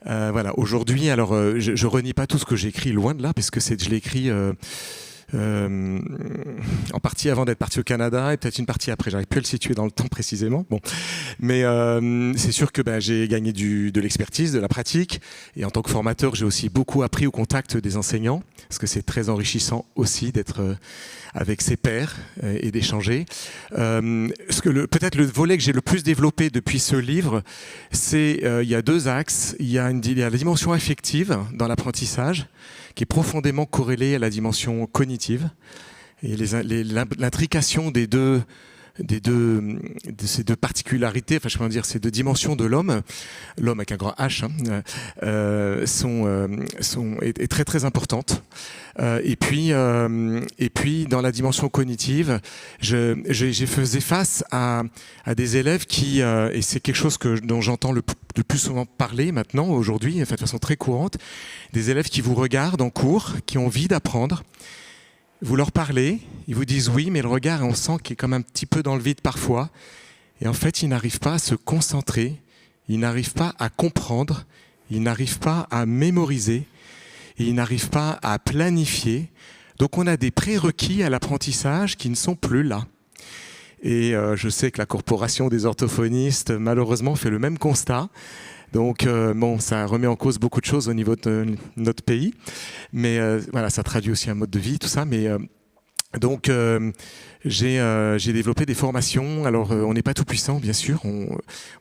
Voilà, aujourd'hui, alors je renie pas tout ce que j'ai écrit, loin de là, parce que je l'ai écrit en partie avant d'être parti au Canada et peut-être une partie après. J'arrive plus à le situer dans le temps précisément. Bon, mais c'est sûr que j'ai gagné de l'expertise, de la pratique, et en tant que formateur, j'ai aussi beaucoup appris au contact des enseignants, parce que c'est très enrichissant aussi d'être avec ses pairs et d'échanger. Peut-être le volet que j'ai le plus développé depuis ce livre, c'est il y a 2 axes. Il y a la dimension affective dans l'apprentissage, qui est profondément corrélée à la dimension cognitive. Et l'intrication de ces deux particularités, enfin je peux dire ces 2 dimensions de l'homme avec un grand H, est très très importante. Et puis dans la dimension cognitive, j'ai faisais face à des élèves qui, et c'est quelque chose dont j'entends le plus souvent parler maintenant, aujourd'hui, de façon très courante, des élèves qui vous regardent en cours, qui ont envie d'apprendre. Vous leur parlez, ils vous disent oui, mais le regard, on sent qu'il est comme un petit peu dans le vide parfois. Et en fait, ils n'arrivent pas à se concentrer, ils n'arrivent pas à comprendre, ils n'arrivent pas à mémoriser, et ils n'arrivent pas à planifier. Donc on a des prérequis à l'apprentissage qui ne sont plus là. Et je sais que la Corporation des orthophonistes, malheureusement, fait le même constat. Donc ça remet en cause beaucoup de choses au niveau de notre pays, mais voilà, ça traduit aussi un mode de vie, tout ça. Mais donc j'ai développé des formations. Alors on n'est pas tout puissant, bien sûr.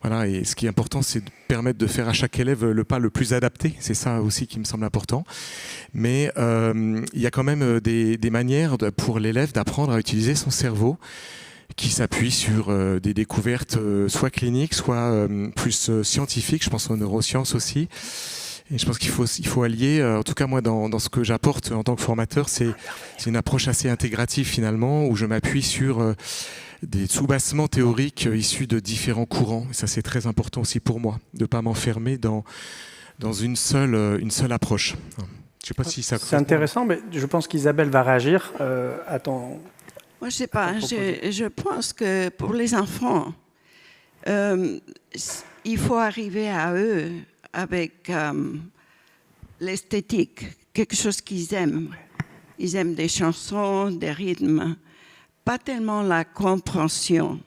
Voilà, et ce qui est important, c'est de permettre de faire à chaque élève le pas le plus adapté. C'est ça aussi qui me semble important. Mais il y a quand même des manières pour l'élève d'apprendre à utiliser son cerveau, qui s'appuie sur des découvertes soit cliniques, soit plus scientifiques. Je pense aux neurosciences aussi. Et je pense qu'il faut allier, en tout cas moi dans ce que j'apporte en tant que formateur, c'est une approche assez intégrative finalement, où je m'appuie sur des soubassements théoriques issus de différents courants. Et ça c'est très important aussi pour moi, de ne pas m'enfermer dans une seule approche. Je sais pas si ça... C'est intéressant, mais je pense qu'Isabelle va réagir à ton... Moi, je ne sais pas. Je pense que pour les enfants, il faut arriver à eux avec l'esthétique, quelque chose qu'ils aiment. Ils aiment des chansons, des rythmes, pas tellement la compréhension.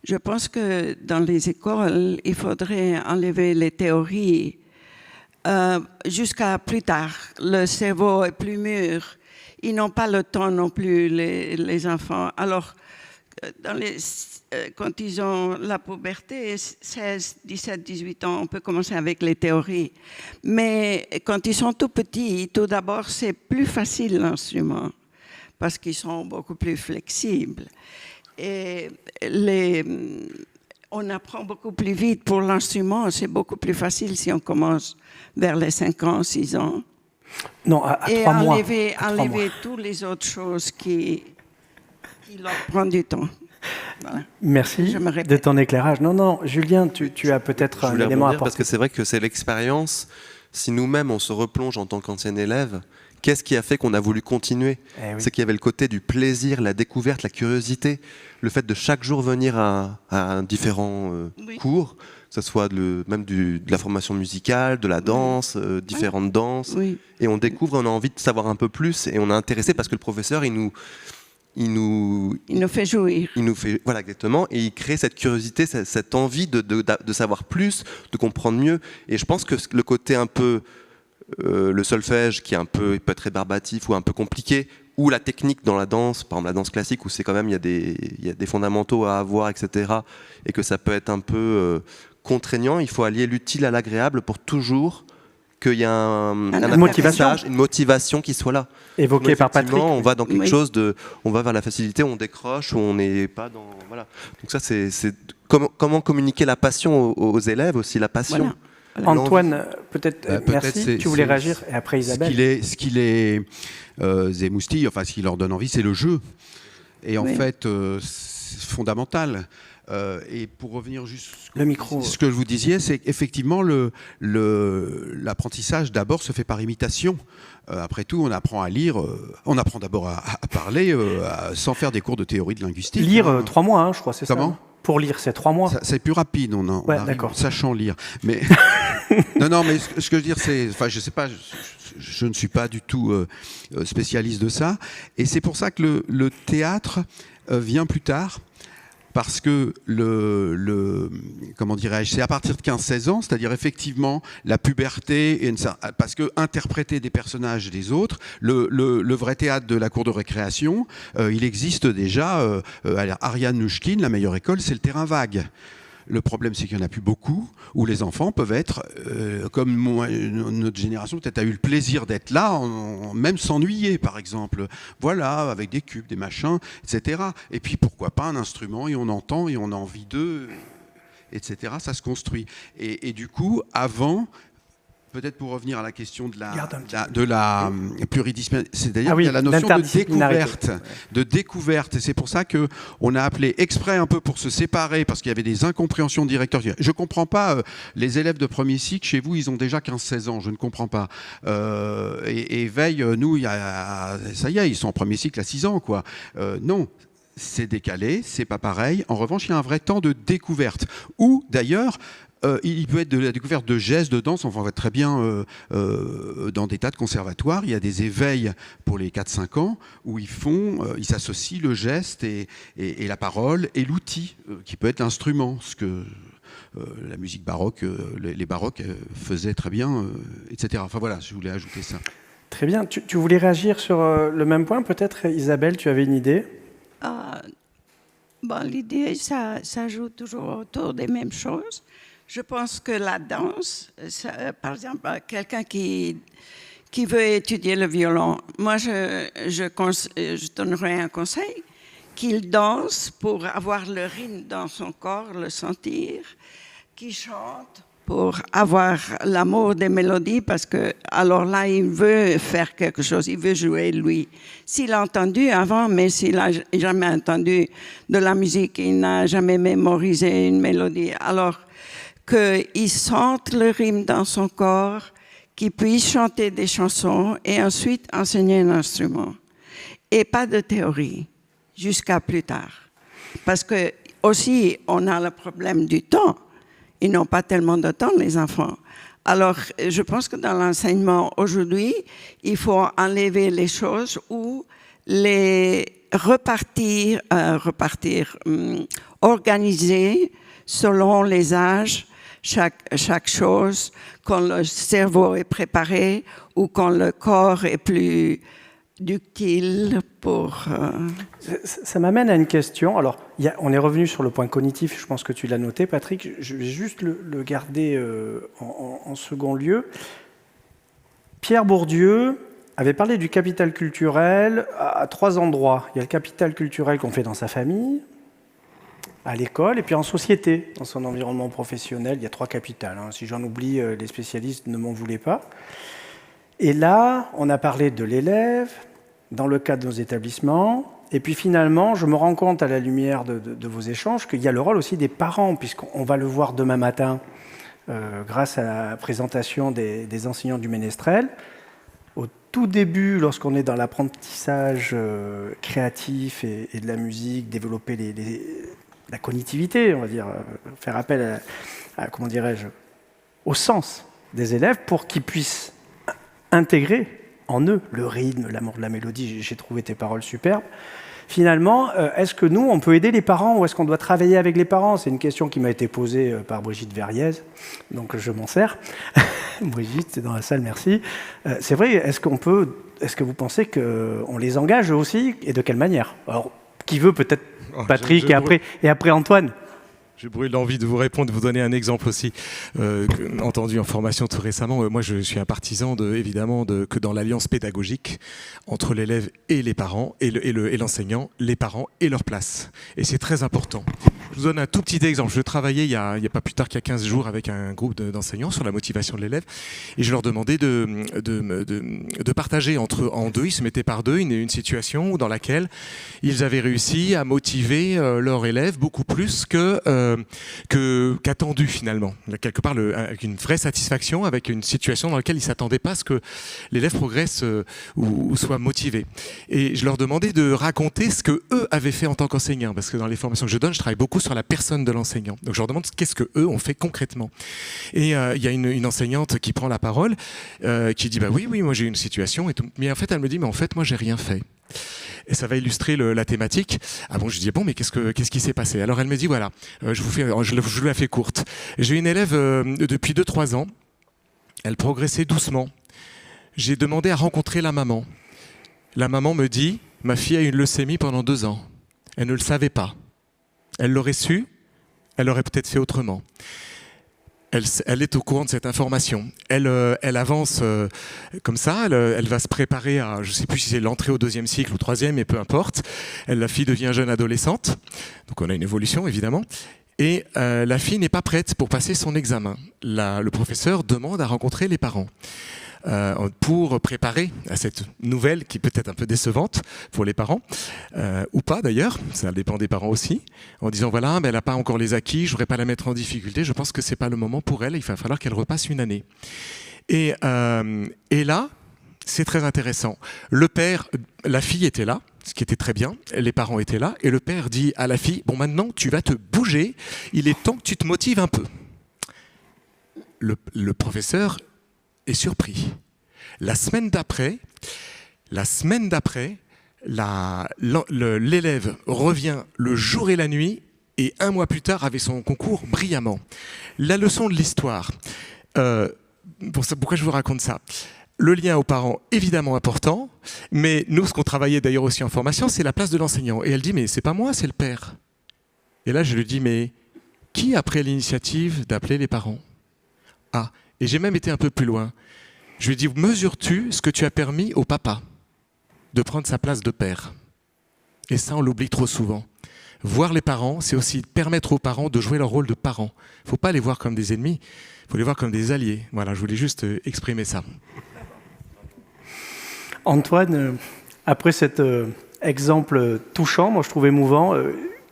Je pense que dans les écoles, il faudrait enlever les théories jusqu'à plus tard. Le cerveau est plus mûr. Ils n'ont pas le temps non plus, les enfants. Alors, quand ils ont la puberté, 16, 17, 18 ans, on peut commencer avec les théories. Mais quand ils sont tout petits, tout d'abord, c'est plus facile l'instrument parce qu'ils sont beaucoup plus flexibles. Et on apprend beaucoup plus vite pour l'instrument. C'est beaucoup plus facile si on commence vers les 5 ans, 6 ans. Non, à 3 mois. Et enlever toutes les autres choses qui leur prennent du temps. Voilà. Merci Je me répète. de ton éclairage. Non, Julien, tu as peut-être Je un voulais élément à rebondir parce apporter. que c'est vrai que c'est l'expérience. Si nous-mêmes, on se replonge en tant qu'ancien élève, qu'est-ce qui a fait qu'on a voulu continuer? Eh oui. C'est qu'il y avait le côté du plaisir, la découverte, la curiosité, le fait de chaque jour venir à un différent Oui. cours, que ce soit même de la formation musicale, de la danse, différentes danses. Oui. Et on découvre, on a envie de savoir un peu plus et on est intéressé parce que le professeur, il nous fait jouir. il nous fait, voilà, exactement, et il crée cette curiosité, cette envie de savoir plus, de comprendre mieux. Et je pense que le côté un peu, le solfège qui est peut être rébarbatif ou un peu compliqué, ou la technique dans la danse, par exemple la danse classique, où c'est quand même, il y a des fondamentaux à avoir, etc., et que ça peut être un peu contraignant, il faut allier l'utile à l'agréable pour toujours qu'il y ait un apprentissage, une motivation qui soit là. Évoqué par Patrick. On va dans quelque Oui. chose on va vers la facilité, on décroche, on n'est pas dans, voilà. Donc ça, c'est comment communiquer la passion aux élèves aussi, la passion. Voilà. Antoine, peut-être, peut-être merci, tu voulais réagir, et après Isabelle. Ce qui les émoustille, enfin ce qui leur donne envie, c'est le jeu. Et en Oui. fait, c'est fondamental. Et pour revenir juste Le micro. ce que vous disiez, c'est qu'effectivement l'apprentissage d'abord se fait par imitation. Après tout, on apprend à lire, on apprend d'abord à parler sans faire des cours de théorie de linguistique. Lire 3 mois, je crois, c'est ça. Comment ? Pour lire, c'est 3 mois. C'est plus rapide, on arrive d'accord. sachant lire. Mais non, mais ce que je veux dire, c'est, enfin, je sais pas, je ne suis pas du tout spécialiste de ça, et c'est pour ça que le théâtre vient plus tard. Parce que comment dirais-je, c'est à partir de 15-16 ans, c'est-à-dire effectivement la puberté, parce que interpréter des personnages des autres, le vrai théâtre de la cour de récréation, il existe déjà. Ariane Nouchkine, la meilleure école, c'est le terrain vague. Le problème, c'est qu'il n'y en a plus beaucoup, où les enfants peuvent être, comme notre génération peut-être a eu le plaisir d'être là, même s'ennuyer, par exemple. Voilà, avec des cubes, des machins, etc. Et puis, pourquoi pas un instrument, et on entend, et on a envie d'eux, etc. Ça se construit. Et du coup, avant... Peut-être pour revenir à la question de la pluridisciplinarité, c'est-à-dire qu'il y a la notion de découverte. Et c'est pour ça qu'on a appelé exprès un peu pour se séparer, parce qu'il y avait des incompréhensions de directeurs. Je ne comprends pas, les élèves de premier cycle, chez vous, ils ont déjà 15-16 ans, je ne comprends pas. Et Veille, nous, ça y est, ils sont en premier cycle à 6 ans, quoi. Non. C'est décalé, c'est pas pareil. En revanche, il y a un vrai temps de découverte. Ou, d'ailleurs... il peut être de la découverte de gestes, de danse. Enfin, on va très bien dans des tas de conservatoires. Il y a des éveils pour les 4-5 ans où ils s'associent le geste et la parole et l'outil qui peut être l'instrument. Ce que la musique baroque, les baroques faisaient très bien, etc. Enfin voilà, je voulais ajouter ça. Très bien. Tu voulais réagir sur le même point, peut-être, Isabelle, tu avais une idée? L'idée, ça joue toujours autour des mêmes choses. Je pense que la danse, par exemple, quelqu'un qui veut étudier le violon, moi, je donnerais un conseil, qu'il danse pour avoir le rythme dans son corps, le sentir, qu'il chante pour avoir l'amour des mélodies, parce que alors là, il veut faire quelque chose, il veut jouer lui. S'il a entendu avant, mais s'il n'a jamais entendu de la musique, il n'a jamais mémorisé une mélodie, alors qu'il sente le rythme dans son corps, qu'il puisse chanter des chansons et ensuite enseigner un instrument. Et pas de théorie, jusqu'à plus tard. Parce que aussi, on a le problème du temps. Ils n'ont pas tellement de temps, les enfants. Alors, je pense que dans l'enseignement aujourd'hui, il faut enlever les choses ou les organiser selon les âges, chaque chose, quand le cerveau est préparé ou quand le corps est plus ductile pour... Ça m'amène à une question. Alors, on est revenu sur le point cognitif, je pense que tu l'as noté, Patrick. Je vais juste le garder en second lieu. Pierre Bourdieu avait parlé du capital culturel à 3 endroits. Il y a le capital culturel qu'on fait dans sa famille, à l'école, et puis en société, dans son environnement professionnel. Il y a 3 capitales. Si j'en oublie, les spécialistes ne m'en voulaient pas. Et là, on a parlé de l'élève, dans le cadre de nos établissements, Et puis finalement, je me rends compte à la lumière de vos échanges qu'il y a le rôle aussi des parents, puisqu'on va le voir demain matin grâce à la présentation des enseignants du Ménestrel. Au tout début, lorsqu'on est dans l'apprentissage créatif et de la musique, développer la cognitivité, on va dire, faire appel comment dirais-je, au sens des élèves pour qu'ils puissent intégrer en eux le rythme, l'amour de la mélodie. J'ai trouvé tes paroles superbes. Finalement, est-ce que nous, on peut aider les parents ou est-ce qu'on doit travailler avec les parents? C'est une question qui m'a été posée par Brigitte Verriez, donc je m'en sers. Brigitte, c'est dans la salle, merci. C'est vrai, est-ce que vous pensez qu'on les engage eux aussi et de quelle manière? Alors, qui veut peut-être Patrick et après Antoine? J'ai brûlé l'envie de vous répondre, de vous donner un exemple aussi, entendu en formation tout récemment. Moi, je suis un partisan, évidemment, que dans l'alliance pédagogique entre l'élève et les parents, et l'enseignant, les parents et leur place. Et c'est très important. Je vous donne un tout petit exemple. Je travaillais il y a pas plus tard qu'il y a 15 jours avec un groupe d'enseignants sur la motivation de l'élève, et je leur demandais de partager en deux, ils se mettaient par deux, une situation dans laquelle ils avaient réussi à motiver leur élève beaucoup plus qu'attendu finalement. Quelque part, avec une vraie satisfaction, avec une situation dans laquelle ils ne s'attendaient pas à ce que l'élève progresse ou soit motivé. Et je leur demandais de raconter ce qu'eux avaient fait en tant qu'enseignants, parce que dans les formations que je donne, je travaille beaucoup sur la personne de l'enseignant. Donc je leur demande qu'est-ce qu'eux ont fait concrètement. Et il y a une enseignante qui prend la parole, qui dit oui, moi j'ai eu une situation, et tout. Mais en fait elle me dit, mais en fait moi j'ai rien fait. Et ça va illustrer la thématique. Ah bon, je dis bon, mais qu'est-ce qui s'est passé? Alors elle me dit voilà, je vous la fais courte. J'ai une élève depuis 2-3 ans. Elle progressait doucement. J'ai demandé à rencontrer la maman. La maman me dit, ma fille a eu une leucémie pendant 2 ans. Elle ne le savait pas. Elle l'aurait su, elle aurait peut-être fait autrement. Elle est au courant de cette information. Elle avance comme ça, elle va se préparer à, je ne sais plus si c'est l'entrée au 2e cycle ou 3e, mais peu importe. La fille devient jeune adolescente, donc on a une évolution évidemment. Et la fille n'est pas prête pour passer son examen. Le professeur demande à rencontrer les parents. Pour préparer à cette nouvelle qui peut être un peu décevante pour les parents, ou pas d'ailleurs, ça dépend des parents aussi, en disant voilà, mais elle n'a pas encore les acquis, je ne voudrais pas la mettre en difficulté, je pense que ce n'est pas le moment pour elle, il va falloir qu'elle repasse une année. Et là, c'est très intéressant. Le père, la fille était là, ce qui était très bien, les parents étaient là, et le père dit à la fille, bon maintenant tu vas te bouger, il est temps que tu te motives un peu. Le professeur est surpris. La semaine d'après, l'élève revient le jour et la nuit et 1 mois plus tard avait son concours brillamment. La leçon de l'histoire, pourquoi je vous raconte ça? Le lien aux parents, évidemment important, mais nous, ce qu'on travaillait d'ailleurs aussi en formation, c'est la place de l'enseignant. Et elle dit, mais c'est pas moi, c'est le père. Et là, je lui dis, mais qui a pris l'initiative d'appeler les parents? Ah, et j'ai même été un peu plus loin. Je lui ai dit, mesures-tu ce que tu as permis au papa de prendre sa place de père? Et ça, on l'oublie trop souvent. Voir les parents, c'est aussi permettre aux parents de jouer leur rôle de parents. Il ne faut pas les voir comme des ennemis, il faut les voir comme des alliés. Voilà, je voulais juste exprimer ça. Antoine, après cet exemple touchant, moi je trouve émouvant,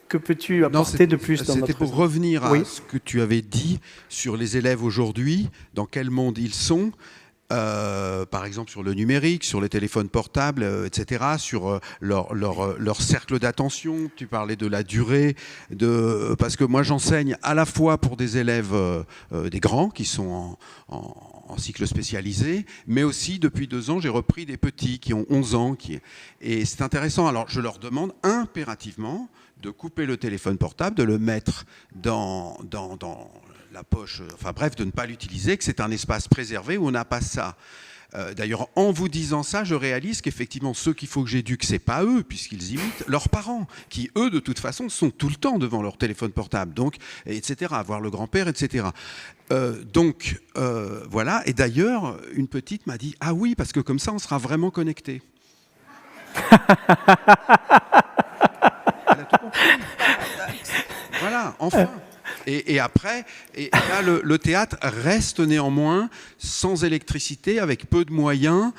que peux-tu apporter de plus dans notre... C'était pour revenir à ce que tu avais dit sur les élèves aujourd'hui, dans quel monde ils sont, par exemple sur le numérique, sur les téléphones portables, etc., sur leur cercle d'attention. Tu parlais de la durée, parce que moi j'enseigne à la fois pour des élèves, des grands qui sont en cycle spécialisé, mais aussi depuis 2 ans j'ai repris des petits qui ont 11 ans. Et c'est intéressant, alors je leur demande impérativement de couper le téléphone portable, de le mettre dans la poche, enfin bref, de ne pas l'utiliser, que c'est un espace préservé où on n'a pas ça. D'ailleurs, en vous disant ça, je réalise qu'effectivement, ceux qu'il faut que j'éduque, c'est pas eux, puisqu'ils imitent leurs parents, qui eux, de toute façon, sont tout le temps devant leur téléphone portable, donc, etc., voir le grand-père, etc. Voilà. Et d'ailleurs, une petite m'a dit, ah oui, parce que comme ça, on sera vraiment connectés. Elle a tout compris. Voilà, enfin. Et après, là, le théâtre reste néanmoins sans électricité, avec peu de moyens,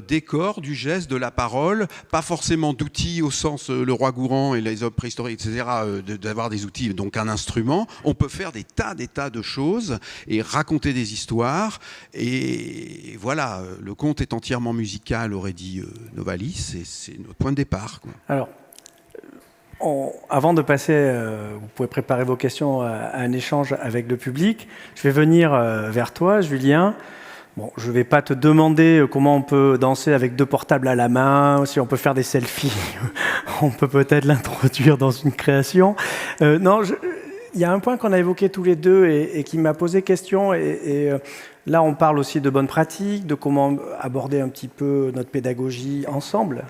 des corps, du geste, de la parole, pas forcément d'outils au sens le roi Gourand et les hommes préhistoriques, etc., d'avoir des outils, donc un instrument. On peut faire des tas de choses et raconter des histoires. Et voilà, le conte est entièrement musical, aurait dit Novalis, et c'est notre point de départ, quoi. Alors, avant de passer, vous pouvez préparer vos questions à un échange avec le public. Je vais venir vers toi, Julien. Bon, je ne vais pas te demander comment on peut danser avec 2 portables à la main, si on peut faire des selfies. On peut peut-être l'introduire dans une création. Non, il y a un point qu'on a évoqué tous les deux et qui m'a posé question. Là, on parle aussi de bonnes pratiques, de comment aborder un petit peu notre pédagogie ensemble,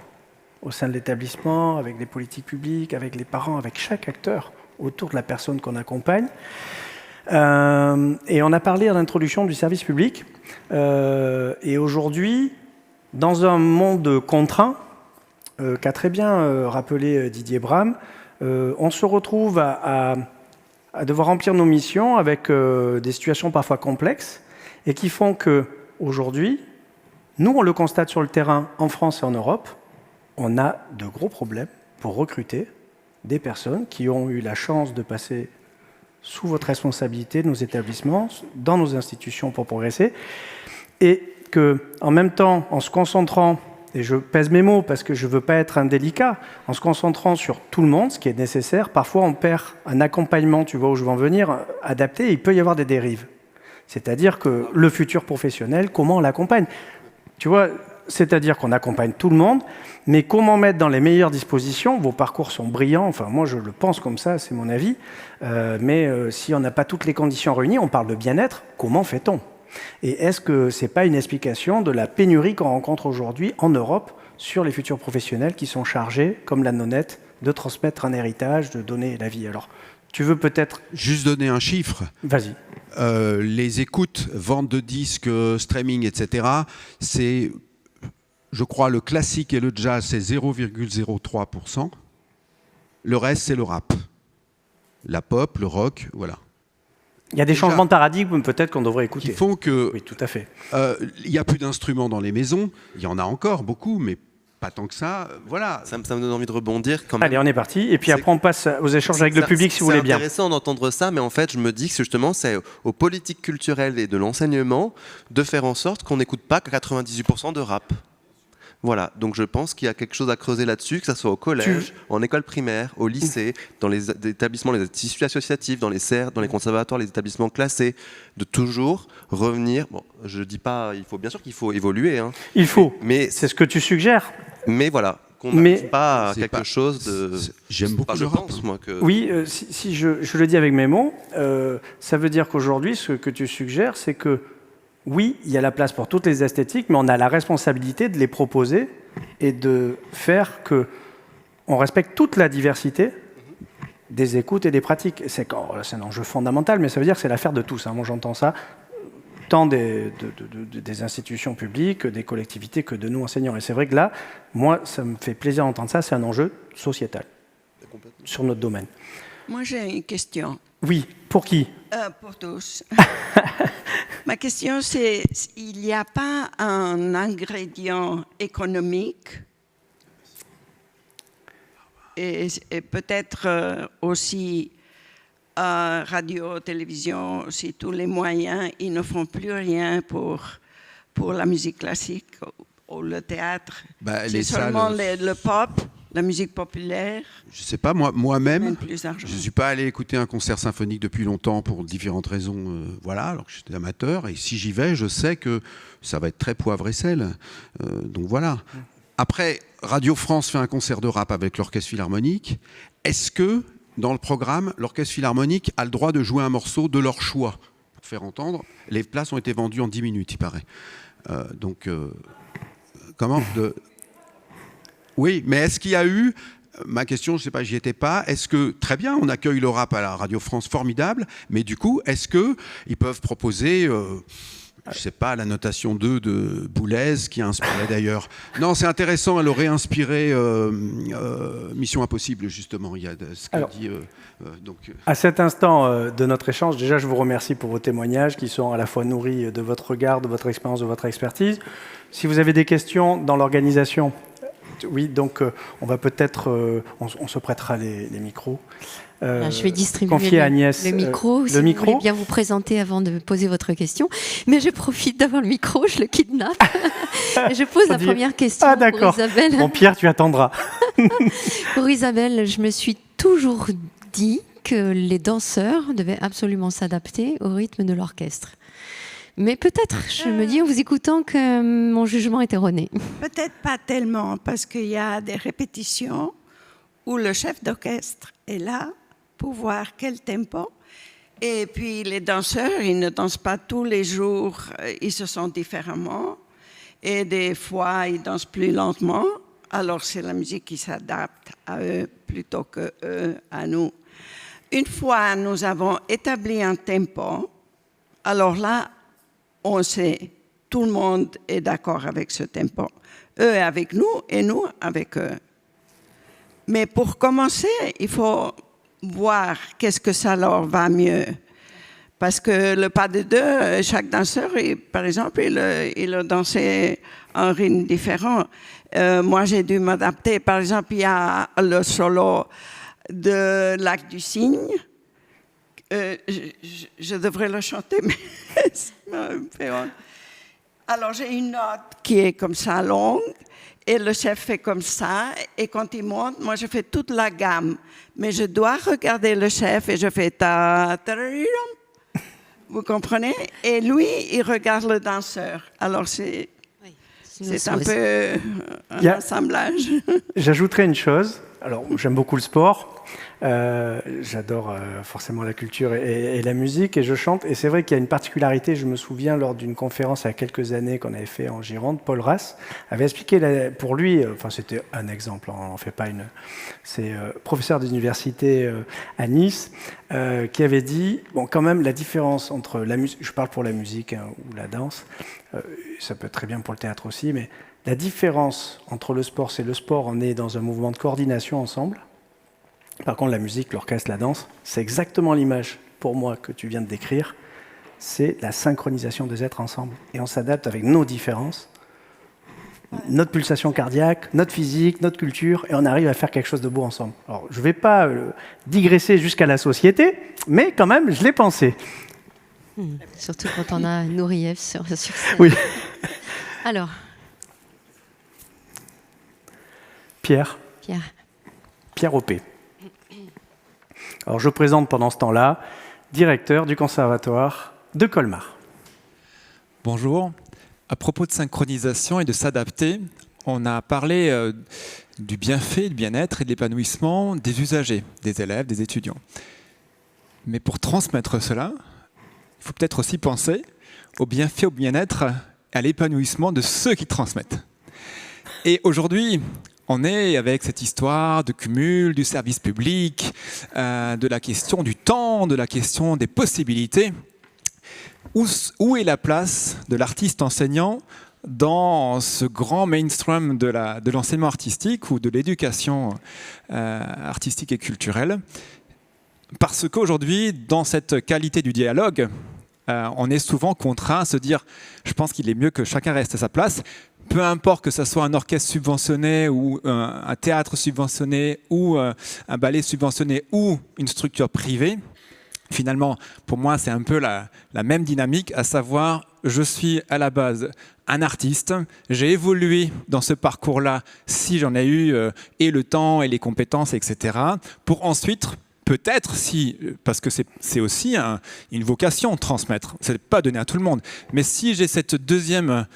au sein de l'établissement, avec les politiques publiques, avec les parents, avec chaque acteur autour de la personne qu'on accompagne. Et on a parlé en introduction du service public. Et aujourd'hui, dans un monde contraint, qu'a très bien rappelé Didier Bram, on se retrouve à devoir remplir nos missions avec des situations parfois complexes et qui font qu'aujourd'hui, nous, on le constate sur le terrain en France et en Europe, on a de gros problèmes pour recruter des personnes qui ont eu la chance de passer sous votre responsabilité de nos établissements, dans nos institutions pour progresser, et qu'en même temps, en se concentrant, et je pèse mes mots parce que je ne veux pas être indélicat, en se concentrant sur tout le monde, ce qui est nécessaire, parfois on perd un accompagnement, tu vois où je veux en venir, adapté, et il peut y avoir des dérives. C'est-à-dire que le futur professionnel, comment on l'accompagne ? Tu vois, c'est-à-dire qu'on accompagne tout le monde, mais comment mettre dans les meilleures dispositions ? Vos parcours sont brillants, enfin moi je le pense comme ça, c'est mon avis, mais si on n'a pas toutes les conditions réunies, on parle de bien-être, comment fait-on ? Et est-ce que ce n'est pas une explication de la pénurie qu'on rencontre aujourd'hui en Europe sur les futurs professionnels qui sont chargés, comme la nonnette, de transmettre un héritage, de donner la vie ? Alors, tu veux peut-être... Juste donner un chiffre. Vas-y. Les écoutes, vente de disques, streaming, etc., c'est... Je crois le classique et le jazz, c'est 0,03%. Le reste, c'est le rap. La pop, le rock, voilà. Il y a des changements de paradigme, peut-être qu'on devrait écouter. Qui font que... Oui, tout à fait. Il n'y a plus d'instruments dans les maisons. Il y en a encore beaucoup, mais pas tant que ça. Voilà. Ça me donne envie de rebondir quand même. Allez, on est parti. Et puis après, on passe aux échanges avec le public, si vous voulez bien. C'est intéressant d'entendre ça, mais en fait, je me dis que justement, c'est aux politiques culturelles et de l'enseignement de faire en sorte qu'on n'écoute pas que 98% de rap. Voilà, donc je pense qu'il y a quelque chose à creuser là-dessus, que ce soit au collège, en école primaire, au lycée, dans les établissements, les tissus associatifs, dans les CER, dans les conservatoires, les établissements classés, de toujours revenir. Bon, je dis pas, bien sûr qu'il faut évoluer. Hein, il faut, mais c'est ce que tu suggères. Mais voilà, qu'on n'arrive pas à quelque chose de... J'aime beaucoup le rap. Moi, que... Oui, si je le dis avec mes mots, ça veut dire qu'aujourd'hui, ce que tu suggères, c'est que oui, il y a la place pour toutes les esthétiques, mais on a la responsabilité de les proposer et de faire qu'on respecte toute la diversité des écoutes et des pratiques. C'est un enjeu fondamental, mais ça veut dire que c'est l'affaire de tous. Hein. Moi, j'entends ça, tant des institutions publiques, des collectivités, que de nous enseignants. Et c'est vrai que là, moi, ça me fait plaisir d'entendre ça, c'est un enjeu sociétal sur notre domaine. Moi, j'ai une question. Oui, pour qui ? Pour tous. Ma question, c'est, il n'y a pas un ingrédient économique et peut-être aussi radio, télévision, si tous les moyens, ils ne font plus rien pour la musique classique ou le théâtre. C'est seulement le pop, la musique populaire. Je ne sais pas, moi-même, je ne suis pas allé écouter un concert symphonique depuis longtemps pour différentes raisons, voilà, alors que j'étais amateur. Et si j'y vais, je sais que ça va être très poivre et sel. Donc voilà. Après, Radio France fait un concert de rap avec l'Orchestre Philharmonique. Est-ce que, dans le programme, l'Orchestre Philharmonique a le droit de jouer un morceau de leur choix pour faire entendre ? Les places ont été vendues en 10 minutes, il paraît. Comment Oui, mais est-ce qu'il y a eu, ma question, je ne sais pas, j'y étais pas, est-ce que, très bien, on accueille le rap à la Radio France, formidable, mais du coup, est-ce qu'ils peuvent proposer Je sais pas, la notation 2 de Boulez, qui a inspiré d'ailleurs. Non, c'est intéressant, elle aurait inspiré Mission Impossible, justement. Il y a ce qu'a dit. À cet instant de notre échange, déjà, je vous remercie pour vos témoignages qui sont à la fois nourris de votre regard, de votre expérience, de votre expertise. Si vous avez des questions dans l'organisation, oui, donc on va peut-être, on se prêtera les micros. Je vais distribuer Agnès, le micro, si vous voulez bien vous présenter avant de poser votre question. Mais je profite d'avoir le micro, je le kidnappe. Et je pose la première question pour Isabelle. Bon, Pierre, tu attendras. Pour Isabelle, je me suis toujours dit que les danseurs devaient absolument s'adapter au rythme de l'orchestre. Mais peut-être, je me dis en vous écoutant que mon jugement est erroné. Peut-être pas tellement, parce qu'il y a des répétitions où le chef d'orchestre est là pour voir quel tempo. Et puis les danseurs, ils ne dansent pas tous les jours, ils se sentent différemment. Et des fois, ils dansent plus lentement. Alors c'est la musique qui s'adapte à eux plutôt que eux à nous. Une fois, nous avons établi un tempo. Alors là, on sait, tout le monde est d'accord avec ce tempo. Eux avec nous et nous avec eux. Mais pour commencer, il faut voir qu'est-ce que ça leur va mieux. Parce que le pas de deux, chaque danseur, par exemple, il a dansé un rythme différent. Moi, j'ai dû m'adapter. Par exemple, il y a le solo de Lac du Cygne. Je devrais le chanter, mais ça me fait honte. Alors, j'ai une note qui est comme ça, longue, et le chef fait comme ça, et quand il monte, moi, je fais toute la gamme. Mais je dois regarder le chef, et je fais ta. Vous comprenez? Et lui, il regarde le danseur. Alors, c'est un peu un assemblage. J'ajouterais une chose. Alors, j'aime beaucoup le sport. J'adore forcément la culture et la musique, et je chante. Et c'est vrai qu'il y a une particularité. Je me souviens, lors d'une conférence il y a quelques années qu'on avait fait en Gironde, Paul Rass avait expliqué, pour lui, enfin c'était un exemple, on n'en fait pas une. C'est professeur d'université à Nice, qui avait dit, bon, quand même, la différence entre la musique, je parle pour la musique ou la danse, ça peut être très bien pour le théâtre aussi, mais la différence entre le sport, c'est le sport, on est dans un mouvement de coordination ensemble. Par contre, la musique, l'orchestre, la danse, c'est exactement l'image, pour moi, que tu viens de décrire. C'est la synchronisation des êtres ensemble. Et on s'adapte avec nos différences, notre pulsation cardiaque, notre physique, notre culture, et on arrive à faire quelque chose de beau ensemble. Alors, je ne vais pas digresser jusqu'à la société, mais quand même, je l'ai pensé. Surtout quand on a Nouriev sur scène. Oui. Alors. Pierre Opé. Alors, je présente pendant ce temps-là, directeur du Conservatoire de Colmar. Bonjour. À propos de synchronisation et de s'adapter, on a parlé du bienfait, du bien-être et de l'épanouissement des usagers, des élèves, des étudiants. Mais pour transmettre cela, il faut peut-être aussi penser au bienfait, au bien-être et à l'épanouissement de ceux qui transmettent. Et aujourd'hui, on est avec cette histoire de cumul, du service public, de la question du temps, de la question des possibilités. Où est la place de l'artiste enseignant dans ce grand mainstream de l'enseignement artistique ou de l'éducation artistique et culturelle? Parce qu'aujourd'hui, dans cette qualité du dialogue, on est souvent contraint à se dire « je pense qu'il est mieux que chacun reste à sa place ». Peu importe que ce soit un orchestre subventionné ou un théâtre subventionné ou un ballet subventionné ou une structure privée, finalement, pour moi, c'est un peu la même dynamique, à savoir, je suis à la base un artiste, j'ai évolué dans ce parcours-là si j'en ai eu et le temps et les compétences, etc., pour ensuite... Peut-être si, parce que c'est aussi une vocation, transmettre, c'est pas donné à tout le monde. Mais si j'ai cette deuxième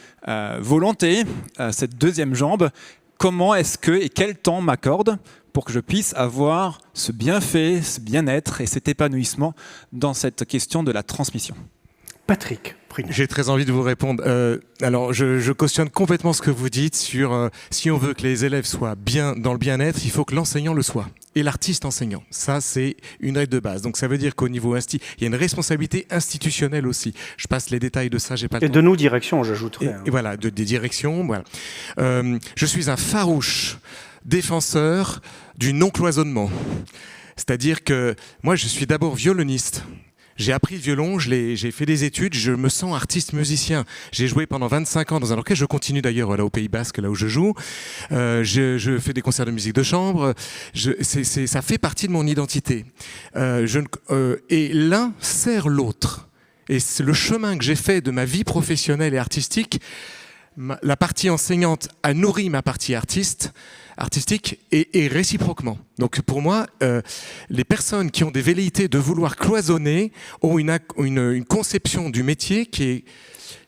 volonté, cette deuxième jambe, comment est-ce que et quel temps m'accorde pour que je puisse avoir ce bienfait, ce bien-être et cet épanouissement dans cette question de la transmission? Patrick Prunet. J'ai très envie de vous répondre. Alors, je cautionne complètement ce que vous dites sur si on veut que les élèves soient bien dans le bien-être, il faut que l'enseignant le soit. et l'artiste enseignant. Ça, c'est une règle de base. Donc ça veut dire qu'au niveau il y a une responsabilité institutionnelle aussi. Je passe les détails de ça, j'ai pas le temps. Et de nous, direction, j'ajouterais. Et voilà, des directions. Voilà. Je suis un farouche défenseur du non-cloisonnement. C'est-à-dire que moi, je suis d'abord violoniste. J'ai appris le violon, j'ai fait des études, je me sens artiste musicien. J'ai joué pendant 25 ans dans un orchestre, je continue d'ailleurs là au Pays Basque, là où je joue. Je fais des concerts de musique de chambre, ça fait partie de mon identité. Et l'un sert l'autre. Et c'est le chemin que j'ai fait de ma vie professionnelle et artistique. La partie enseignante a nourri ma partie artistique et réciproquement. Donc pour moi, les personnes qui ont des velléités de vouloir cloisonner ont une conception du métier qui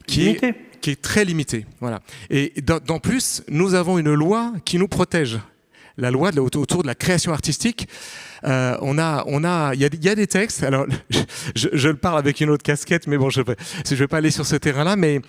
est très limitée. Voilà. Et d'en plus, nous avons une loi qui nous protège. La loi autour de la création artistique. Il y a des textes. Alors, je le parle avec une autre casquette, mais bon, je vais pas aller sur ce terrain-là. Mais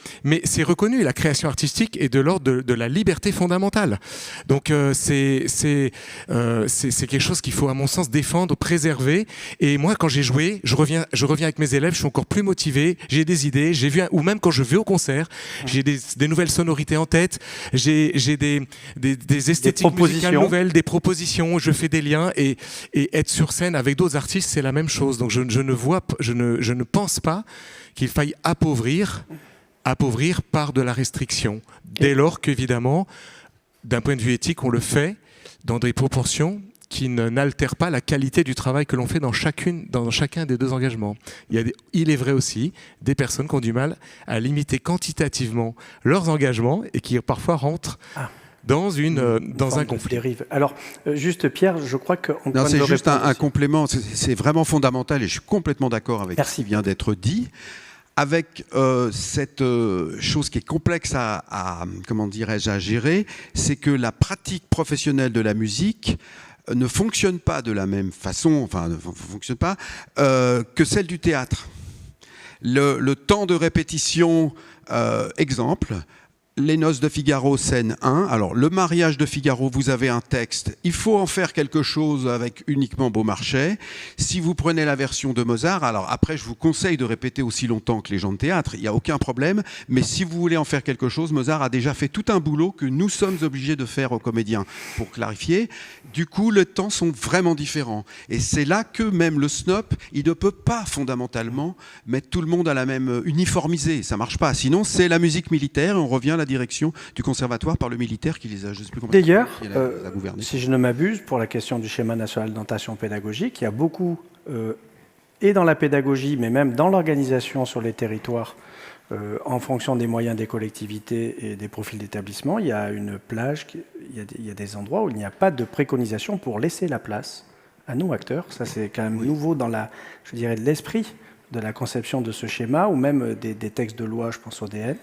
c'est reconnu, la création artistique est de l'ordre de la liberté fondamentale. Donc, c'est quelque chose qu'il faut, à mon sens, défendre, préserver. Et moi, quand j'ai joué, je reviens avec mes élèves, je suis encore plus motivé. J'ai des idées. Ou même quand je vais au concert, j'ai des nouvelles sonorités en tête. J'ai des esthétiques musicales nouvelles, des propositions. Je fais des liens et être sur scène avec d'autres artistes, c'est la même chose. Donc je ne pense pas qu'il faille appauvrir par de la restriction. Dès lors qu'évidemment, d'un point de vue éthique, on le fait dans des proportions qui n'altèrent pas la qualité du travail que l'on fait dans chacun des deux engagements. Il est vrai aussi des personnes qui ont du mal à limiter quantitativement leurs engagements et qui parfois rentrent dans un conflit. Dérive. Alors, juste Pierre, je crois que... Non, c'est juste un complément, c'est vraiment fondamental et je suis complètement d'accord avec ce qui vient d'être dit. Avec cette chose qui est complexe à gérer, c'est que la pratique professionnelle de la musique ne fonctionne pas de la même façon, que celle du théâtre. Le temps de répétition, exemple... Les noces de Figaro, scène 1. Alors, le mariage de Figaro, vous avez un texte. Il faut en faire quelque chose avec uniquement Beaumarchais. Si vous prenez la version de Mozart, alors après, je vous conseille de répéter aussi longtemps que les gens de théâtre. Il n'y a aucun problème. Mais si vous voulez en faire quelque chose, Mozart a déjà fait tout un boulot que nous sommes obligés de faire aux comédiens pour clarifier. Du coup, les temps sont vraiment différents. Et c'est là que même le SNOP, il ne peut pas fondamentalement mettre tout le monde à la même uniformisée. Ça ne marche pas. Sinon, c'est la musique militaire et on revient à la direction du conservatoire par le militaire qui les a, je ne sais plus comment. D'ailleurs, si je ne m'abuse, pour la question du schéma national d'orientation pédagogique, il y a beaucoup, et dans la pédagogie, mais même dans l'organisation sur les territoires, en fonction des moyens des collectivités et des profils d'établissement, il y a une plage, il y a des endroits où il n'y a pas de préconisation pour laisser la place à nous, acteurs. Ça, c'est quand même nouveau dans l'esprit de la conception de ce schéma, ou même des textes de loi, je pense au DN.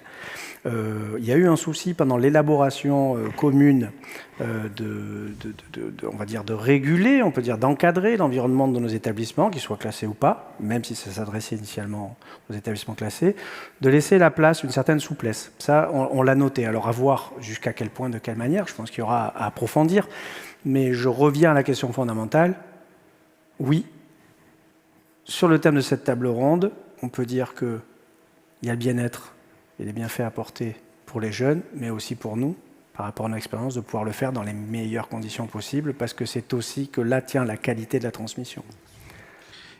Il y a eu un souci pendant l'élaboration commune on va dire de réguler, on peut dire d'encadrer l'environnement de nos établissements, qu'ils soient classés ou pas, même si ça s'adressait initialement aux établissements classés, de laisser la place, une certaine souplesse. Ça, on l'a noté. Alors à voir jusqu'à quel point, de quelle manière, je pense qu'il y aura à approfondir. Mais je reviens à la question fondamentale. Oui, sur le thème de cette table ronde, on peut dire qu'il y a le bien-être et les bienfaits apportés pour les jeunes, mais aussi pour nous, par rapport à notre expérience, de pouvoir le faire dans les meilleures conditions possibles, parce que c'est aussi que là tient la qualité de la transmission.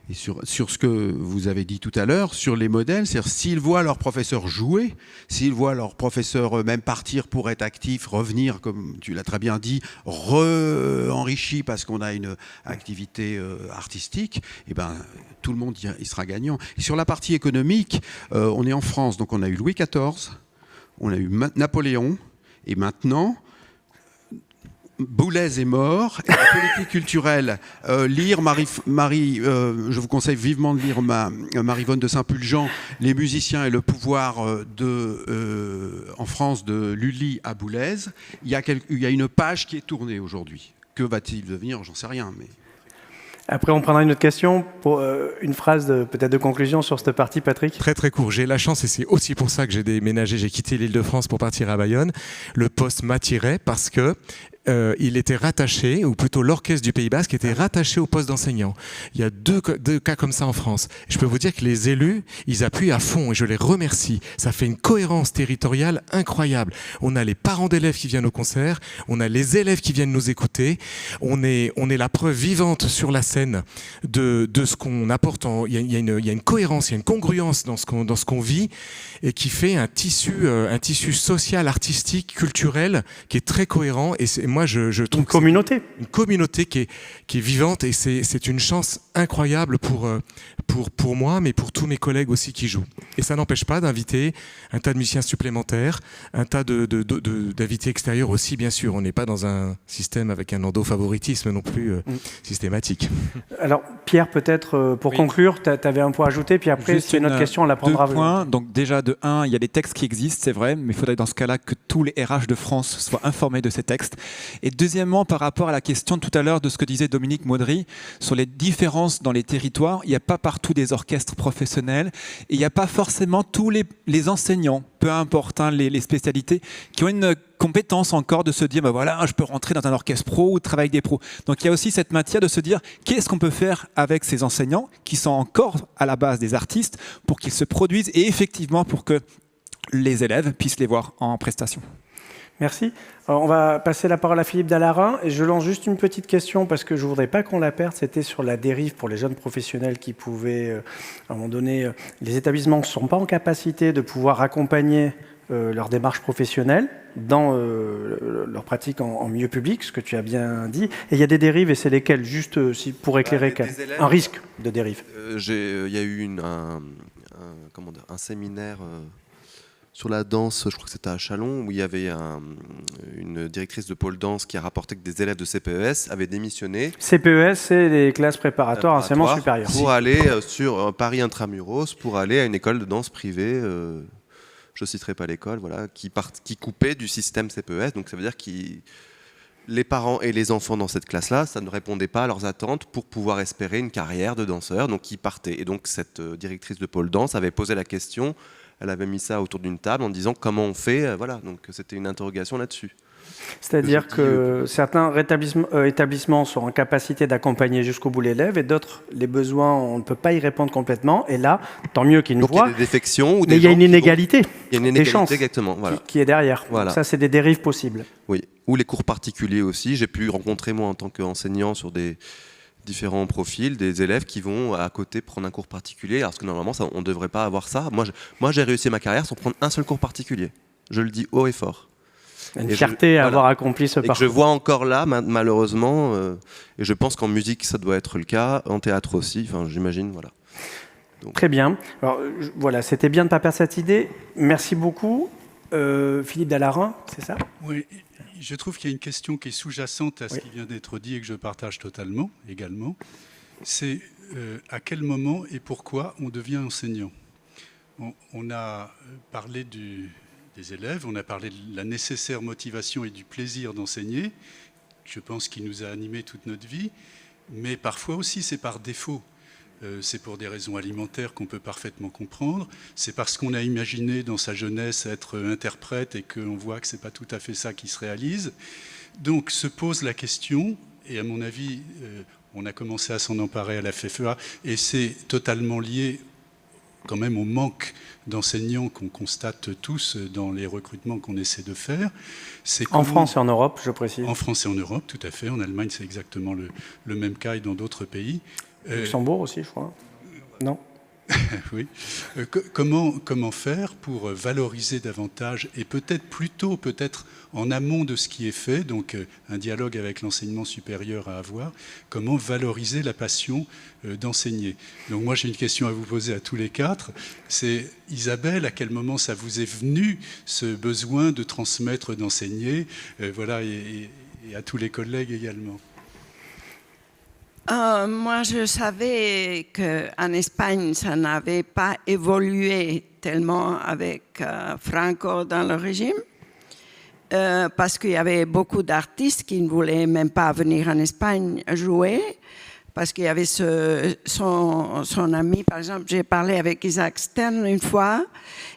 Et sur ce que vous avez dit tout à l'heure, sur les modèles, c'est-à-dire s'ils voient leurs professeurs jouer, s'ils voient leurs professeurs même partir pour être actifs, revenir, comme tu l'as très bien dit, enrichi parce qu'on a une activité artistique, et ben, tout le monde il sera gagnant. Et sur la partie économique, on est en France, donc on a eu Louis XIV, on a eu Napoléon, et maintenant... Boulez est mort, et la politique culturelle, lire je vous conseille vivement de lire Marivonne de Saint-Pulgent, Les musiciens et le pouvoir en France de Lully à Boulez. Il y a une page qui est tournée aujourd'hui. Que va-t-il devenir? J'en sais rien. Mais... Après, on prendra une autre question pour une phrase peut-être de conclusion sur cette partie, Patrick. Très très court. J'ai la chance, et c'est aussi pour ça que j'ai déménagé, j'ai quitté l'Île-de-France pour partir à Bayonne. Le poste m'attirait parce que il était rattaché, ou plutôt l'orchestre du Pays Basque était rattaché au poste d'enseignant. Il y a deux cas comme ça en France. Je peux vous dire que les élus, ils appuient à fond et je les remercie. Ça fait une cohérence territoriale incroyable. On a les parents d'élèves qui viennent au concert, on a les élèves qui viennent nous écouter, on est la preuve vivante sur la scène de ce qu'on apporte. Il y a une cohérence, il y a une congruence dans ce qu'on vit et qui fait un tissu social, artistique, culturel qui est très cohérent. Et moi, je trouve une communauté qui est vivante et c'est une chance incroyable pour moi, mais pour tous mes collègues aussi qui jouent. Et ça n'empêche pas d'inviter un tas de musiciens supplémentaires, un tas d'invités extérieurs aussi, bien sûr. On n'est pas dans un système avec un endofavoritisme non plus systématique. Alors, Pierre, peut-être pour conclure, tu avais un point à ajouter, puis après, c'est une autre question, on la prendra. 2 points. Donc déjà, de 1, il y a des textes qui existent, c'est vrai, mais il faudrait dans ce cas-là que tous les RH de France soient informés de ces textes. Et deuxièmement, par rapport à la question de tout à l'heure de ce que disait Dominique Maudry, sur les différences dans les territoires, il n'y a pas partout des orchestres professionnels et il n'y a pas forcément tous les enseignants, peu importe les spécialités, qui ont une compétence encore de se dire ben voilà, je peux rentrer dans un orchestre pro ou travailler avec des pros. Donc il y a aussi cette matière de se dire qu'est-ce qu'on peut faire avec ces enseignants qui sont encore à la base des artistes pour qu'ils se produisent et effectivement pour que les élèves puissent les voir en prestation. Merci. Alors, on va passer la parole à Philippe Dallarin et je lance juste une petite question parce que je ne voudrais pas qu'on la perde. C'était sur la dérive pour les jeunes professionnels qui pouvaient, à un moment donné, les établissements ne sont pas en capacité de pouvoir accompagner leur démarche professionnelle dans leur pratique en milieu public, ce que tu as bien dit. Et il y a des dérives, et c'est lesquelles, juste pour éclairer un risque de dérive. Il y a eu un séminaire sur la danse, je crois que c'était à Châlons, où il y avait une directrice de pôle danse qui a rapporté que des élèves de CPES avaient démissionné. CPES, c'est les classes préparatoires enseignement supérieur. Pour aller sur Paris Intramuros, pour aller à une école de danse privée, je ne citerai pas l'école, voilà, qui coupait du système CPES. Donc ça veut dire que les parents et les enfants dans cette classe-là, ça ne répondait pas à leurs attentes pour pouvoir espérer une carrière de danseur, donc ils partaient. Et donc cette directrice de pôle danse avait posé la question. Elle avait mis ça autour d'une table en disant comment on fait, voilà, donc c'était une interrogation là-dessus. C'est-à-dire que certains établissements sont en capacité d'accompagner jusqu'au bout l'élève et d'autres, les besoins, on ne peut pas y répondre complètement. Et là, tant mieux qu'ils nous voient. Il y a des défections. Mais il y a une inégalité. Il y a une inégalité, des chances exactement, voilà. qui est derrière. Voilà. Donc ça, c'est des dérives possibles. Oui, ou les cours particuliers aussi. J'ai pu rencontrer, moi, en tant qu'enseignant sur des différents profils, des élèves qui vont à côté prendre un cours particulier, alors que normalement, on ne devrait pas avoir ça. Moi, j'ai réussi ma carrière sans prendre un seul cours particulier. Je le dis haut et fort. Une fierté à avoir accompli ce parcours. Et que je vois encore là, malheureusement, et je pense qu'en musique, ça doit être le cas, en théâtre aussi, enfin, j'imagine, voilà. Donc. Très bien. Alors, voilà, c'était bien de ne pas perdre cette idée. Merci beaucoup. Philippe Dallarin, c'est ça ? Oui. Je trouve qu'il y a une question qui est sous-jacente à ce qui vient d'être dit et que je partage totalement également. C'est à quel moment et pourquoi on devient enseignant. On a parlé des élèves, on a parlé de la nécessaire motivation et du plaisir d'enseigner. Je pense qu'il nous a animés toute notre vie. Mais parfois aussi, c'est par défaut. C'est pour des raisons alimentaires qu'on peut parfaitement comprendre. C'est parce qu'on a imaginé dans sa jeunesse être interprète et qu'on voit que ce n'est pas tout à fait ça qui se réalise. Donc se pose la question, et à mon avis, on a commencé à s'en emparer à la FFEA, et c'est totalement lié quand même au manque d'enseignants qu'on constate tous dans les recrutements qu'on essaie de faire. En France et en Europe, je précise. En France et en Europe, tout à fait. En Allemagne, c'est exactement le même cas et dans d'autres pays. Luxembourg aussi, je crois. Non. Oui. Comment faire pour valoriser davantage et peut-être en amont de ce qui est fait, donc un dialogue avec l'enseignement supérieur à avoir, comment valoriser la passion d'enseigner. Donc moi j'ai une question à vous poser à tous les quatre. C'est Isabelle, à quel moment ça vous est venu ce besoin de transmettre, d'enseigner, voilà, et à tous les collègues également. Moi, je savais qu'en Espagne, ça n'avait pas évolué tellement avec Franco dans le régime, parce qu'il y avait beaucoup d'artistes qui ne voulaient même pas venir en Espagne jouer, parce qu'il y avait son ami, par exemple, j'ai parlé avec Isaac Stern une fois,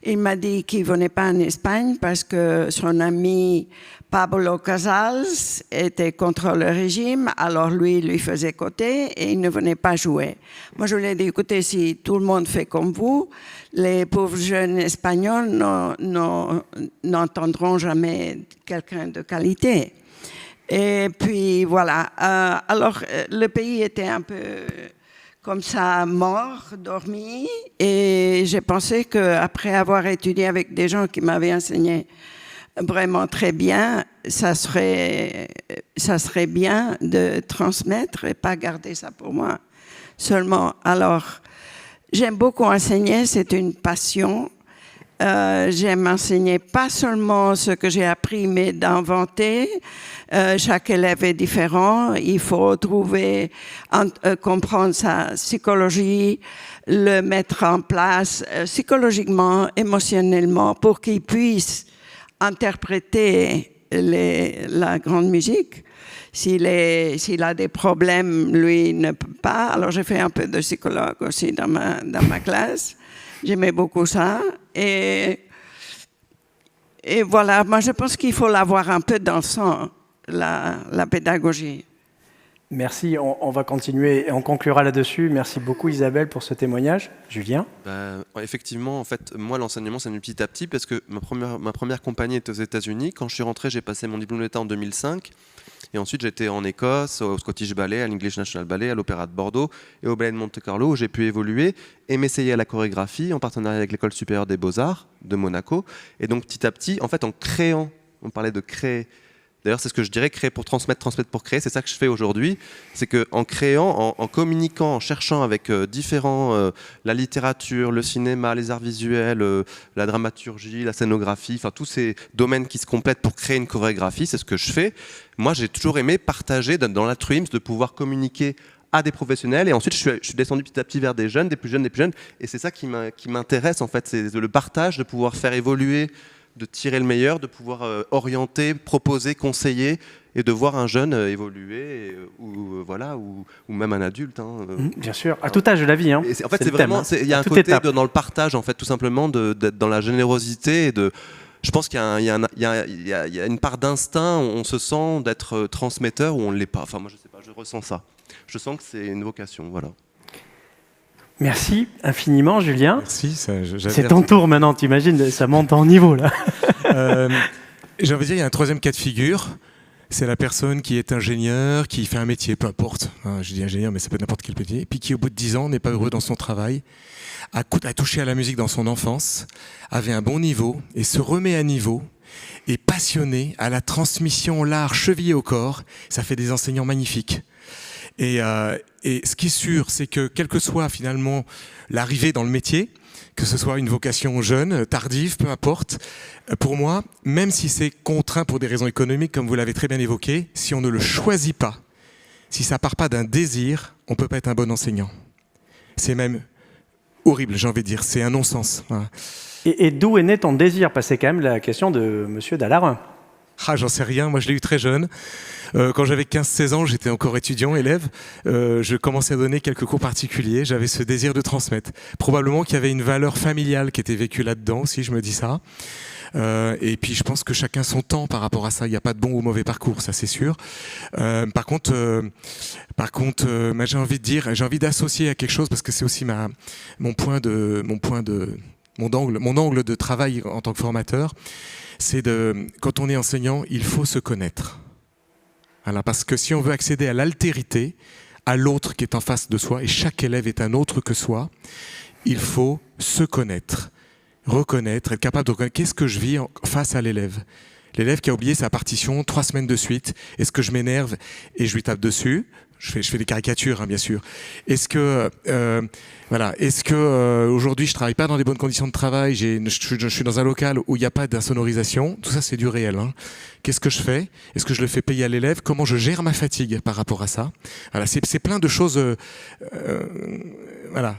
il m'a dit qu'il ne venait pas en Espagne parce que son ami Pablo Casals était contre le régime, alors lui faisait côté et il ne venait pas jouer. Moi, je lui ai dit, écoutez, si tout le monde fait comme vous, les pauvres jeunes Espagnols n'entendront jamais quelqu'un de qualité. Et puis voilà. Alors, le pays était un peu comme ça, mort, dormi, et j'ai pensé qu'après avoir étudié avec des gens qui m'avaient enseigné vraiment très bien, ça serait bien de transmettre et pas garder ça pour moi seulement. Alors, j'aime beaucoup enseigner, c'est une passion. J'aime enseigner pas seulement ce que j'ai appris, mais d'inventer. Chaque élève est différent. Il faut trouver, comprendre sa psychologie, le mettre en place psychologiquement, émotionnellement, pour qu'il puisse interpréter la grande musique. S'il a des problèmes, lui ne peut pas. Alors j'ai fait un peu de psychologue aussi dans ma classe. J'aimais beaucoup ça. Et voilà, moi je pense qu'il faut l'avoir un peu dans le sang, la pédagogie. Merci, on va continuer et on conclura là-dessus. Merci beaucoup Isabelle pour ce témoignage. Julien? Effectivement, en fait, moi l'enseignement c'est venu petit à petit parce que ma première compagnie était aux États-Unis. Quand je suis rentré, j'ai passé mon diplôme d'État en 2005. Et ensuite, j'étais en Écosse, au Scottish Ballet, à l'English National Ballet, à l'Opéra de Bordeaux et au Ballet de Monte-Carlo, où j'ai pu évoluer et m'essayer à la chorégraphie en partenariat avec l'École supérieure des beaux-arts de Monaco. Et donc, petit à petit, en fait, en créant, on parlait de créer. D'ailleurs, c'est ce que je dirais, créer pour transmettre, transmettre pour créer. C'est ça que je fais aujourd'hui. C'est qu'en créant, en communiquant, en cherchant avec différents, la littérature, le cinéma, les arts visuels, la dramaturgie, la scénographie, enfin tous ces domaines qui se complètent pour créer une chorégraphie, c'est ce que je fais. Moi, j'ai toujours aimé partager dans l'altruisme, de pouvoir communiquer à des professionnels. Et ensuite, je suis descendu petit à petit vers des jeunes, des plus jeunes, des plus jeunes. Et c'est ça qui m'intéresse, en fait. C'est le partage, de pouvoir faire évoluer, de tirer le meilleur, de pouvoir orienter, proposer, conseiller et de voir un jeune évoluer ou même un adulte. Bien sûr, à tout âge de la vie. En fait, c'est vraiment, il y a un côté dans le partage, en fait, tout simplement, d'être dans la générosité et je pense qu'il y a une part d'instinct où on se sent d'être transmetteur ou on ne l'est pas. Enfin, moi, je sais pas, je ressens ça. Je sens que c'est une vocation, voilà. Merci infiniment, Julien. Merci. C'est ton tour maintenant, t'imagines, ça monte en niveau là. J'ai envie de dire, il y a un troisième cas de figure. C'est la personne qui est ingénieur, qui fait un métier, peu importe. Je dis ingénieur, mais ça peut être n'importe quel métier. Et puis qui, au bout de 10 ans, n'est pas heureux dans son travail, a touché à la musique dans son enfance, avait un bon niveau et se remet à niveau, est passionné à la transmission, l'art chevillé au corps. Ça fait des enseignants magnifiques. Et ce qui est sûr, c'est que quelle que soit finalement l'arrivée dans le métier, que ce soit une vocation jeune, tardive, peu importe, pour moi, même si c'est contraint pour des raisons économiques, comme vous l'avez très bien évoqué, si on ne le choisit pas, si ça part pas d'un désir, on peut pas être un bon enseignant. C'est même horrible, j'ai envie de dire, c'est un non-sens. Voilà. Et d'où est né ton désir? Parce que c'est quand même la question de Monsieur Dallarin. J'en sais rien, moi je l'ai eu très jeune. Quand j'avais 15-16 ans, j'étais encore étudiant, élève. Je commençais à donner quelques cours particuliers. J'avais ce désir de transmettre. Probablement qu'il y avait une valeur familiale qui était vécue là-dedans aussi, je me dis ça. Et puis je pense que chacun son temps par rapport à ça. Il n'y a pas de bon ou mauvais parcours, ça c'est sûr. Par contre, j'ai envie de dire, j'ai envie d'associer à quelque chose parce que c'est aussi mon angle de travail en tant que formateur. C'est quand on est enseignant, il faut se connaître. Voilà, parce que si on veut accéder à l'altérité, à l'autre qui est en face de soi, et chaque élève est un autre que soi, il faut se connaître, reconnaître, être capable de reconnaître qu'est-ce que je vis face à l'élève. L'élève qui a oublié sa partition 3 semaines de suite, est-ce que je m'énerve et je lui tape dessus ? Je fais des caricatures, bien sûr. Est-ce que aujourd'hui je travaille pas dans des bonnes conditions de travail, je suis dans un local où il n'y a pas d'insonorisation, tout ça c'est du réel. Qu'est-ce que je fais? Est-ce que je le fais payer à l'élève? Comment je gère ma fatigue par rapport à ça? Voilà, c'est plein de choses.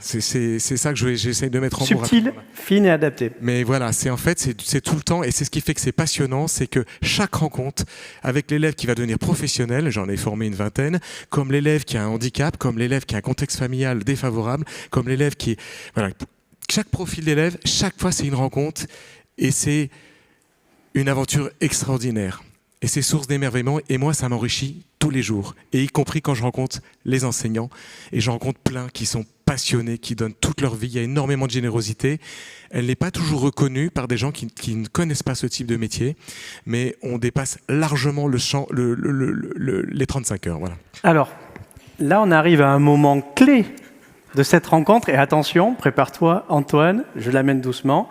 C'est ça que j'essaie de mettre en mots. Subtil, fine et adapté. Mais voilà, c'est tout le temps, et c'est ce qui fait que c'est passionnant, c'est que chaque rencontre avec l'élève qui va devenir professionnel, j'en ai formé une 20aine, comme l'élève qui a un handicap, comme l'élève qui a un contexte familial défavorable, comme l'élève qui... Voilà, chaque profil d'élève, chaque fois c'est une rencontre, et c'est une aventure extraordinaire. Et c'est source d'émerveillement. Et moi, ça m'enrichit tous les jours. Et y compris quand je rencontre les enseignants. Et j'en rencontre plein qui sont passionnés, qui donnent toute leur vie. Il y a énormément de générosité. Elle n'est pas toujours reconnue par des gens qui ne connaissent pas ce type de métier. Mais on dépasse largement le champ, les 35 heures. Voilà. Alors, là, on arrive à un moment clé de cette rencontre. Et attention, prépare-toi, Antoine, je l'amène doucement.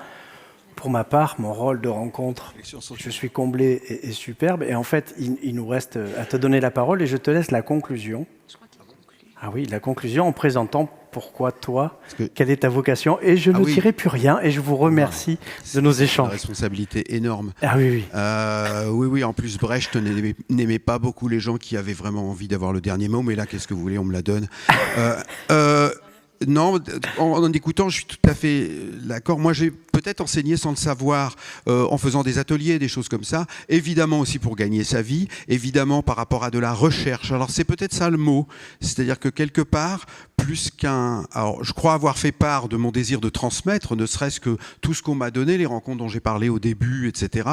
Pour ma part, mon rôle de rencontre, je suis comblé et superbe. Et en fait, il nous reste à te donner la parole et je te laisse la conclusion. Ah oui, la conclusion en présentant pourquoi toi, quelle est ta vocation. Et je ne dirai plus rien et je vous remercie de nos échanges. C'est une responsabilité énorme. Ah oui, oui. Oui, en plus, Brecht n'aimait pas beaucoup les gens qui avaient vraiment envie d'avoir le dernier mot, mais là, qu'est-ce que vous voulez, on me la donne. Non, en écoutant, je suis tout à fait d'accord. Moi, j'ai peut-être enseigné sans le savoir, en faisant des ateliers, des choses comme ça. Évidemment aussi pour gagner sa vie, évidemment par rapport à de la recherche. Alors c'est peut-être ça le mot, c'est-à-dire que quelque part, plus qu'un... Alors je crois avoir fait part de mon désir de transmettre, ne serait-ce que tout ce qu'on m'a donné, les rencontres dont j'ai parlé au début, etc.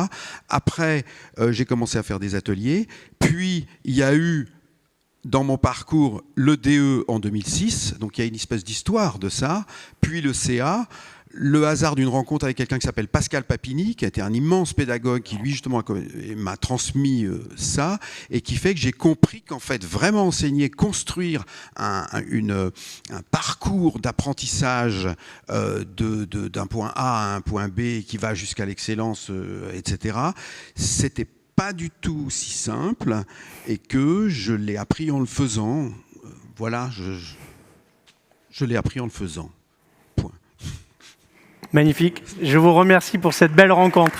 Après, j'ai commencé à faire des ateliers. Puis, il y a eu... dans mon parcours, le DE en 2006, donc il y a une espèce d'histoire de ça, puis le CA, le hasard d'une rencontre avec quelqu'un qui s'appelle Pascal Papini, qui a été un immense pédagogue, qui lui justement m'a transmis ça, et qui fait que j'ai compris qu'en fait, vraiment enseigner, construire un parcours d'apprentissage d'un point A à un point B qui va jusqu'à l'excellence, etc., c'était pas du tout si simple et que je l'ai appris en le faisant. Voilà, je l'ai appris en le faisant. Point. Magnifique. Je vous remercie pour cette belle rencontre.